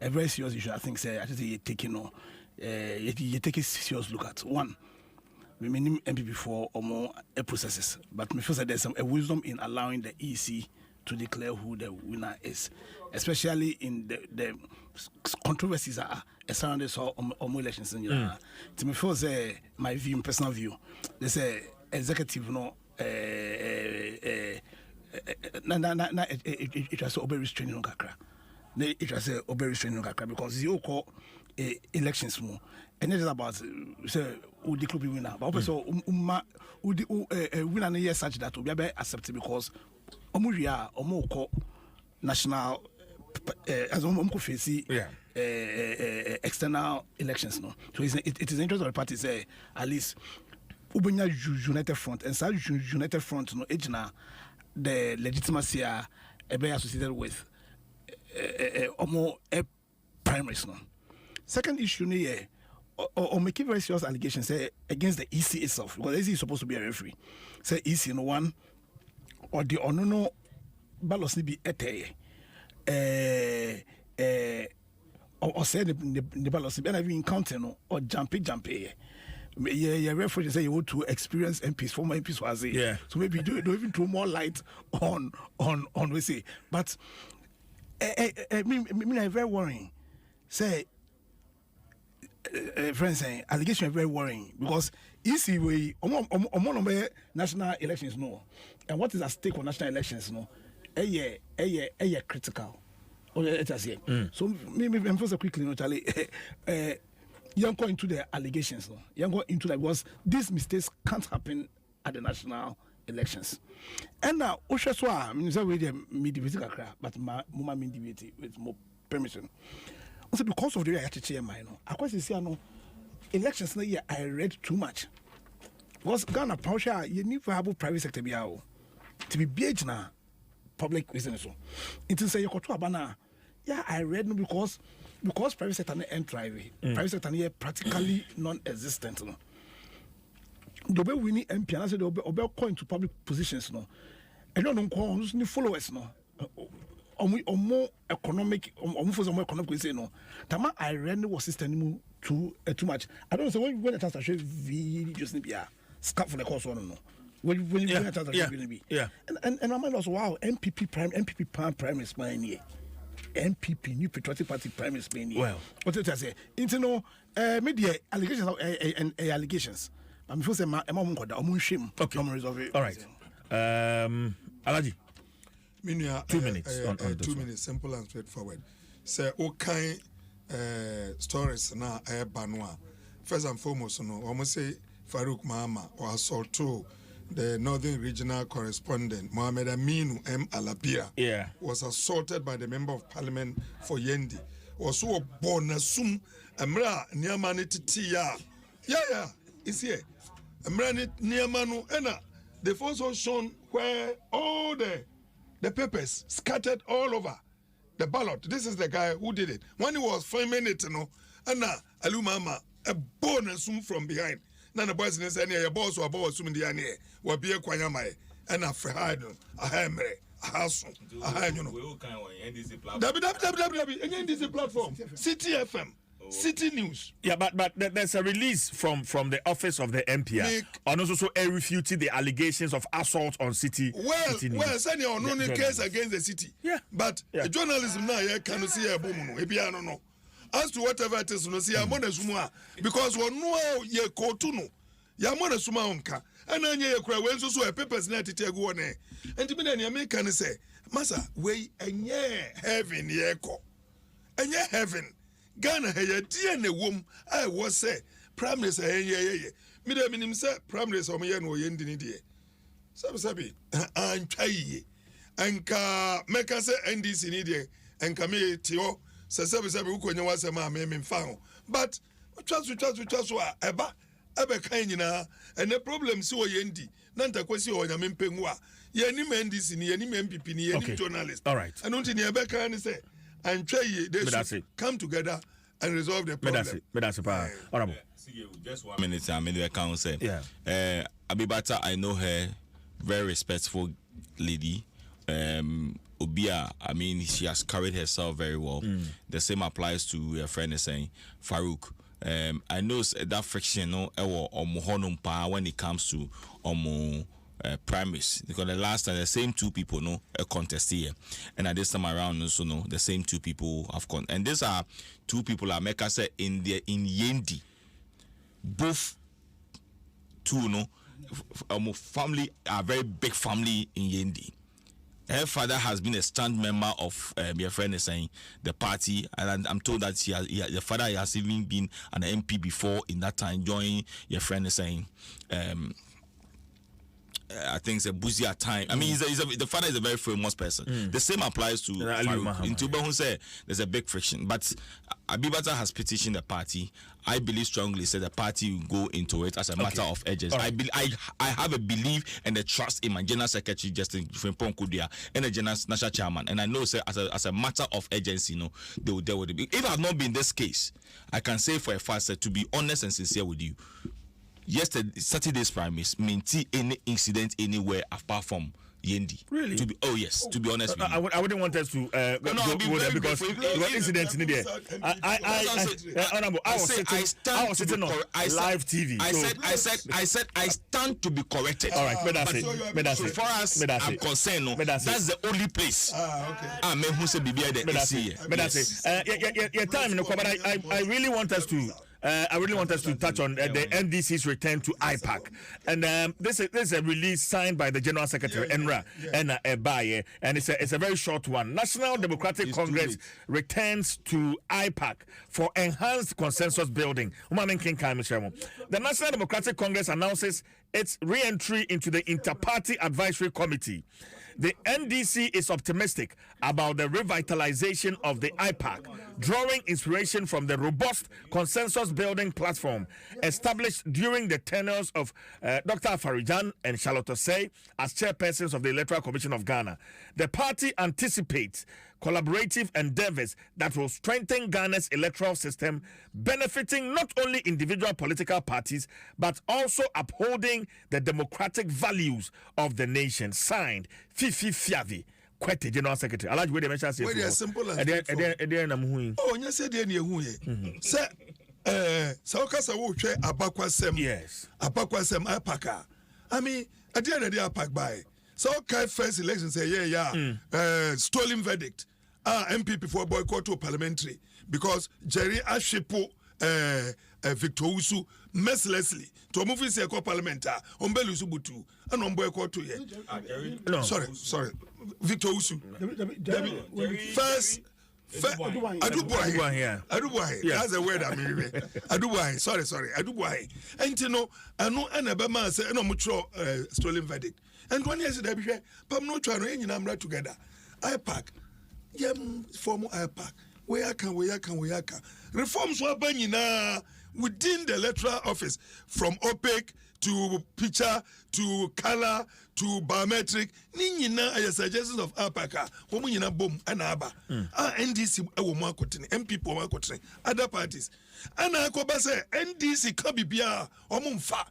a very serious issue. I think say you taking you take a serious look at one. We mean MP before or more processes, but me feel that there's a wisdom in allowing the EC to declare who the winner is, especially in the controversies are surrounding more elections. To me feel say my view, personal view, they say executive it was over restraining on Kakra. It was over restraining on Kakra because you call elections more. And it is about say who the club winner. But also winner year such that will be accepted because Omuria Omoko national as face external elections no. So it is interest of the party say at least Ubenya United Front and such United Front no ejina the legitimacy are associated with omo primaries no. Second issue here or making very serious allegations against the EC itself because the EC is supposed to be a referee. Say EC no one or the onono ballots be or say the ballots be even encounter no or jumpy. Yeah, referee say you want to experience MPs, former MPs was it. Yeah. So maybe don't even throw more light on we say. But me very worrying. Say friends saying allegation very worrying because EC way national elections no. And what is at stake on national elections no? Critical. So maybe I'm first quickly no Charlie. You go into the allegations no. You go into that because these mistakes can't happen at the national elections. And now Oshaswa, I mean say we me debate kakra, but mama me debate with more permission. Also because of the way I teach my no. I quite say no elections na year I read too much. Because Ghana Pausha you need to have private sector biao to be BH na public business so. It is say you to abana. Yeah, I read no because private sector na entry. Private sector na practically non-existent no. The way we need MP and I said the way going to public positions no. I don't know who followers no. Or more economic, or more economic say no. Tama I read was system too much. I don't know when the chance to show just be a scap for the course one no. When you get a chance to show be. Yeah. And my mind was wow MPP prime is mine here. NPP New Patriotic Party prime is mine here. Well, what did I say? Into media allegations and allegations. I'm supposed to say I'm going shame. Okay. All right. Alaji. 2 minutes. On 2 minutes, simple and straightforward. Say, okay, stories na banwa. First and foremost, no, almost say Farouk Mahama or assault to the Northern Regional Correspondent Mohamed Aminu M. Alapia. Yeah, was assaulted by the Member of Parliament for Yendi. Was so born assume Amra Niamani Titia. Yeah, it's here. Amra Niamanu Ena. They've also shown where all the papers scattered all over the ballot. This is the guy who did it. When he was filming it, Anna Alumama, a bonus from behind. None of boys in any boss or boss in the ane, or be a quayamai, and a frehado, a hammer, haso aha you know we can on NDC NDC platform City FM City News. Yeah, but there's a release from the office of the MPR and also refuting the allegations of assault on City. City News. Well, send your no case against the city. Yeah, but journalism now here can see a boom no. No. As to whatever it is, no see a money suma because we know ye kotuno. Ya money suma onka. And then ye cry when so a papers net to go on. And to me then you can say, Massa, we and ye heaven ye ko. And ye heaven. Ghana hey dear ne wom I was say prime minister hey me dey minim say prime minister o me no yendi ni dey sabi antwai anka meka say NDC ni dey anka me tio say sabi ukonya wasema me mfa ho but twa so eba kan nyina and the problem si o yendi na ntakwasi o nya mempengu a ye ni NDC ni ye ni MPP ni ye ni journalist all right and unti ni ebe kan ni say and try they should come together and resolve the problem. Honorable. Just 1 minute, I'm in the account. Yeah. Abibata, I know her, very respectful lady. Obia, I mean, she has carried herself very well. The same applies to her friend saying Farouk. I know that friction, no, when it comes to primaries, because the last time the same two people a contest here, and at this time around also the same two people have and these are two people I make us say in Yendi, both two family are very big family in Yendi. Her father has been a stand member of your friend is saying the party, and I'm told that the father has even been an MP before in that time. Joining your friend is saying I think it's a busy at time. I mean, the father is a very famous person. The same applies to Farouk. In Tuba, who say there's a big friction. But Abibata has petitioned the party. I believe strongly said the party will go into it as a matter of urgency. Right. I have a belief and a trust in my general secretary, Justin Kudia, and the general national chairman. And I know say as a matter of urgency, they will deal with it. If I have not been this case, I can say for a fact that to be honest and sincere with you, Saturday's primaries maintain any incident anywhere apart from Yendi. Really? To be honest with you. I wouldn't want us to go there because incidents in there. I was sitting on live TV. I said I stand to be corrected. All right, but so far as I'm concerned, that's the only place. Okay. Who say your time, but I really want us to. I really want us to touch on the NDC's return to IPAC, and this is a release signed by the General Secretary Enra Ena Ebaye, and it's a very short one. National Democratic Congress returns to IPAC for enhanced consensus building. The National Democratic Congress announces its re-entry into the Inter-Party Advisory Committee. The NDC is optimistic about the revitalization of the IPAC, drawing inspiration from the robust consensus building platform established during the tenures of Dr. Afarijan and Charlotte Osei as chairpersons of the Electoral Commission of Ghana. The party anticipates collaborative endeavors that will strengthen Ghana's electoral system, benefiting not only individual political parties, but also upholding the democratic values of the nation. Signed, Fifi Fiavi, Kwete General Secretary. I like where they mention say. Very simple as oh, you said any who say Saukasa wo hwe abakwasem. Yes. Abakwasem apaka. I mean, at the end of the apak by. So first election say stolen verdict. MPP for boycott to parliamentary because Jerry Ashipo Victor Usu mercilessly to move his parliament Ombelu Subutu and boycott to ye. No, sorry. Victor Usu. First Adubuahi. That's the word I mean. Adubuahi. Sorry. Adubuahi. And you know, I know Anabama say no mutual stolen verdict. And 1 year ago, Pam no try no together. IPAC. Form IPAC. Where can reforms were banyina within the electoral office from opaque to picture to color to biometric. Ninyina a suggestions of IPAC. Womunyina boom anaba. NDC ewomakotene, MPP womakotene, other parties. Ana akoba say NDC kabibia omumfa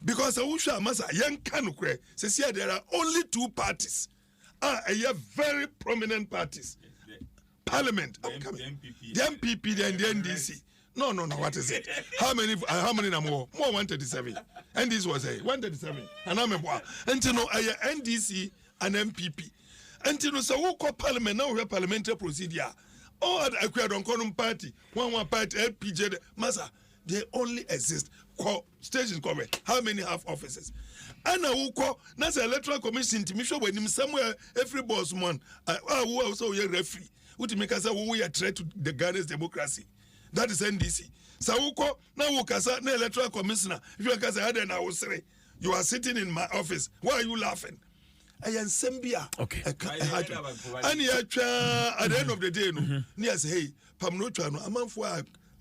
because Awusha Masa young Kanukwe says here there are only two parties. a very prominent parties. Parliament upcoming. The MPP, the NDC. No. What is it? How many more? More 137. And this was a 137. And I'm a boy. And you know, NDC and MPP. And you know, so who call Parliament now? We have parliamentary procedure. All the acquired on Conum party, one party, LPJ, Massa. They only exist. Stations cover. How many have offices? And I will call that's electoral commission to me sure when him somewhere every boss man. Who also a referee. Who to make us say we are a threat to the Ghana's democracy. That is NDC. So who call now who can say electoral commissioner. If you can say then I will say you are sitting in my office. Why are you laughing? I am Sembia. Okay. And at the end of the day, no. Near say hey, Pamnochano, a man for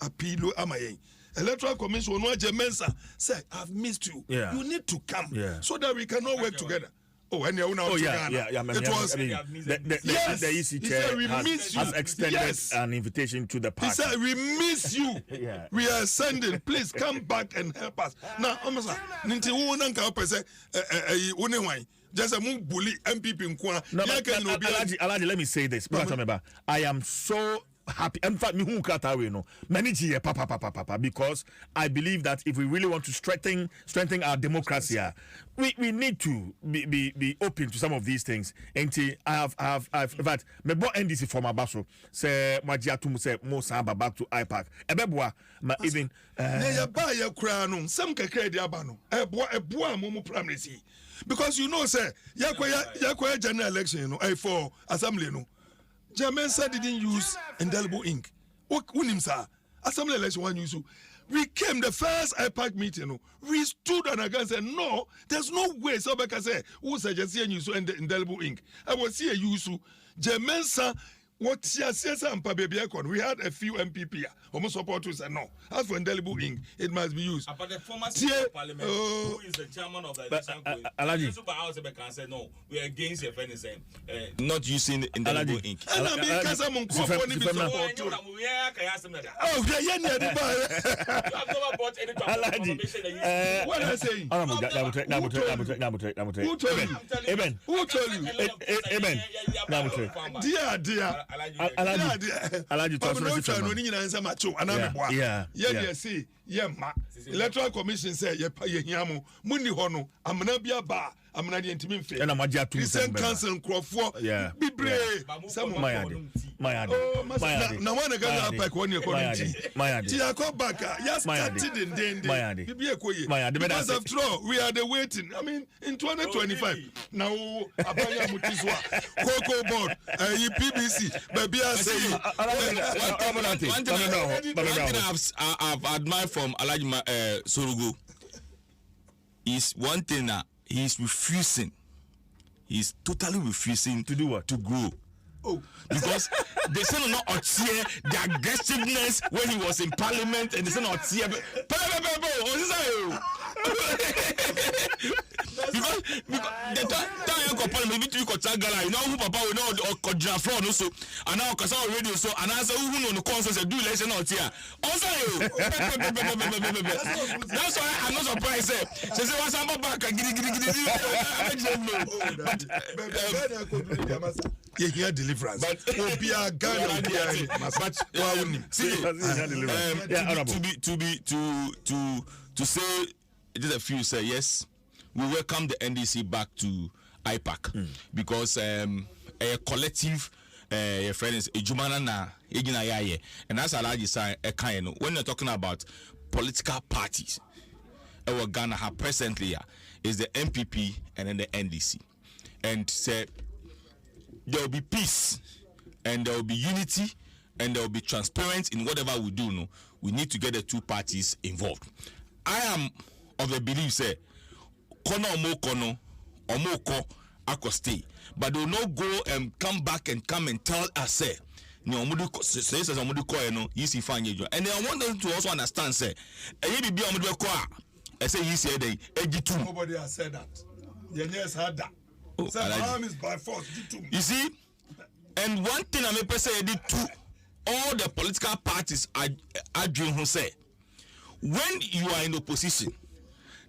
appeal amaye. Electoral Commission, no Jemensa, say, I've missed you. Yeah. You need to come so that we can all work together. The EC chair has extended an invitation to the party. He said, we miss you. We are sending. Please come back and help us. Now, just a move bully MPP. Alaji, let me say this. I am so happy. In fact, because I believe that if we really want to strengthen our democracy, we need to be open to some of these things. And I've in fact, me bo NDC from Abaso say Majiatum say mo samba back to IPAC. Ebeboa ma even ya ba ya kura no sam kakra di aba no eboa mo primary see because you know say ya general election no for assembly no Jamensa didn't use indelible ink. Unimsa, assembly election one use. We came the first IPAC meeting. We stood on against and said, no, there's no way. So I say, who suggest use indelible ink? I was here use Jamensa. What we had a few MPP almost supporters and no. As for indelible ink, it must be used. But the former parliament, who is the chairman of the Alaji, super house can say no, we are against your friend saying not using indelible ink. And I mean, because I'm on what I say? Who told you? Dear. Alaji Electoral Commission say ye muni hono amana bia ba amana de ntimi mfe na magia tu recent council crofo bibre some my na wana ga pa ko ne ko nti ti akobaka yes started in den bibie koye because after all we are the waiting. I mean in 2025 now abanya mutiswa Cocoa board PBC baby I say one thing I've admired from Alaji Sorugo is one thing that he's refusing. He's totally refusing to do what? To grow. Oh, because they said not the aggressiveness when he was in parliament, and they said not because the time you parliament maybe to Tagala, you know who Papa will know or Jafro no so, and now Kasa radio so, and I say who know the consensus do election out here. Also, that's why I'm not surprised. Say what's up back and you hear deliverance, but be a guy to say just a few say yes, we welcome the NDC back to IPAC because a collective friends ejumana na egina yaye, and that's Alaji say when you're talking about political parties our Ghana have presently is the MPP and then the NDC, and say there will be peace and there will be unity and there will be transparency in whatever we do. No, we need to get the two parties involved. I am of the belief say kono or moko ako stay, but they will not go and come back and come and tell us say no omudu say omudu ko no yisi fanye jo, and I want them to also understand say eyi bibi omudu ko a say yisi e dey egitu. Nobody has said that. Yes, had that. Harm is by force. You see, and one thing I may say did too. All the political parties are doing who say when you are in opposition,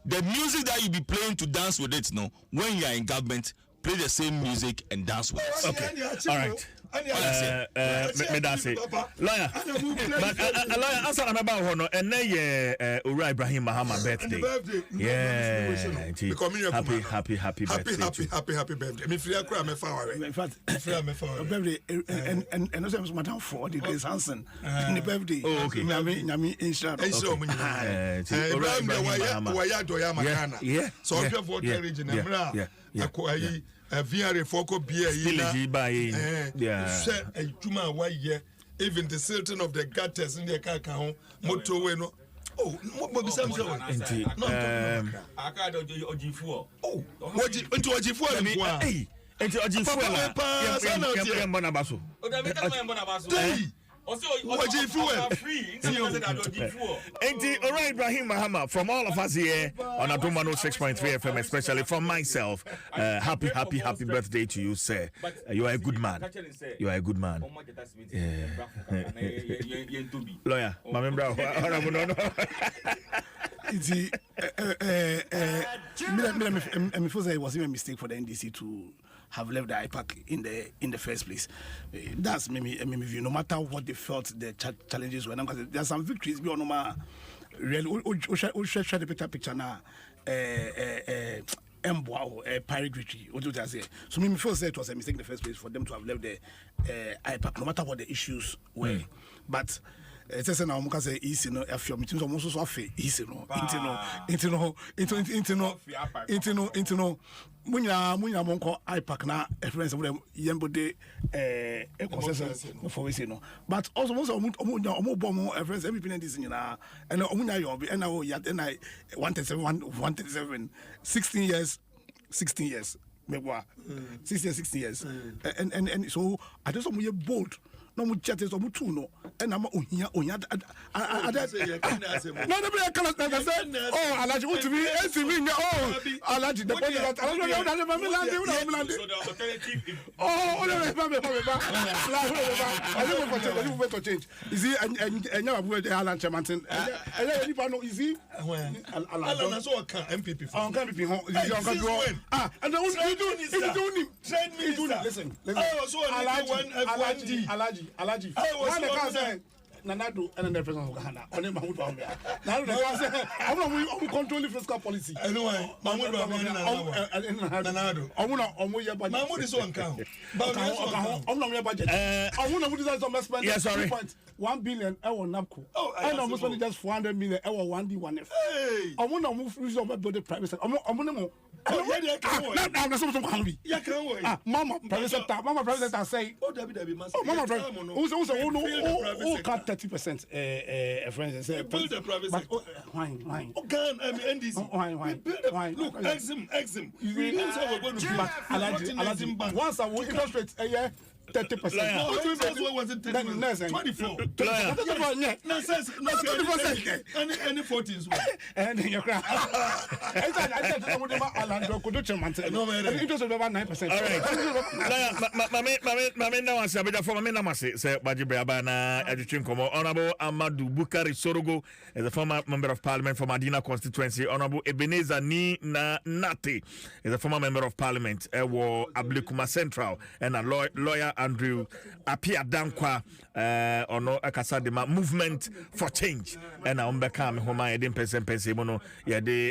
the music that you be playing to dance with it, no, when you are in government, play the same music and dance with us. Okay, all right. Me da say lawyer, but lawyer answer about hono and Ura Ibrahim Mahama birthday. Yeah, happy birthday. Me free akra me fa ware. In fact, birthday and also Madam for the days Hansen the birthday. Oh, okay. Nyami inshallah. Ibrahim de waya doya makana. So if you for the region emra akoyi VR foko bia even the silting of the gutters in the kaka motorway no. Oh, what be some show? Oh, what into Ojifu? Hey, into Ojifu. Alright, Ibrahim Mahama, from all of us here on Adom 106.3 FM, especially from myself, happy birthday to you, sir. You are a good man. You are a good man. Lawyer, my member, it was even a mistake for the NDC to have left the IPAC in the first place. That's maybe view. No matter what they felt the challenges were, because there are some victories beyond normal. Really, share the picture now. Pirate retreat. What do I say? So me feel it was a mistake in the first place for them to have left the IPAC, no matter what the issues were. But it's just now because easy no if your meetings almost so fair easy no into munya monko IPAC na reference of them yembode consensus for we say no but also most omo bomb reference everything in this na and omunya yo and now ya and I 137 16 years megwa 16 years and so I just omo bold no mu chat is omu two no and I'm onya ada no be kala na say oh alaji want to be SCV oh alaji the point that I don't know change is he and now we the Alan Chairman and any no is he Alan so can MPP for can MPP is on can and you do train me listen so Alaji. Why the guy say Nanado and the president of Ghana? On Mahmoud Bawumia. Now the guy say I'm controlling fiscal policy. Anyway, Mahmoud Bawumia Nanado. Omu ya budget. Mahmoud is on count. Omu ya budget. Omu na budget some spend. Yes, sorry. 1 billion ewo NAPCO. And I'm spending just 400 million ewo 1D1F. Omu na move use of build the private sector. Omu na mo. I'm not supposed to be. Mama private sector say. Oh, Debbie, Mama private. Who cut 30%? Friends say. Build the private sector. Why? Oh, can NDC. Why? Look, exim. You know how we're going to be. Alaji. Once I will interest rates a year. 30%. What was it? 24. Any 14s. And in your crowd. I said, I would never allow the interest of about 9%. All right. Mamma now as a bit of Mamma say, Bajibrabana, Education Como, Honorable Amadou Bukari Sorogo, as a former member of parliament from Adina constituency, Honorable Ebenezer Ni Nati, is a former member of parliament, Ablikuma Central, and a lawyer. Andrew Apia Dankwa ono akasa de movement for change and Umbeka me homa Mpensenpensenmu no ye de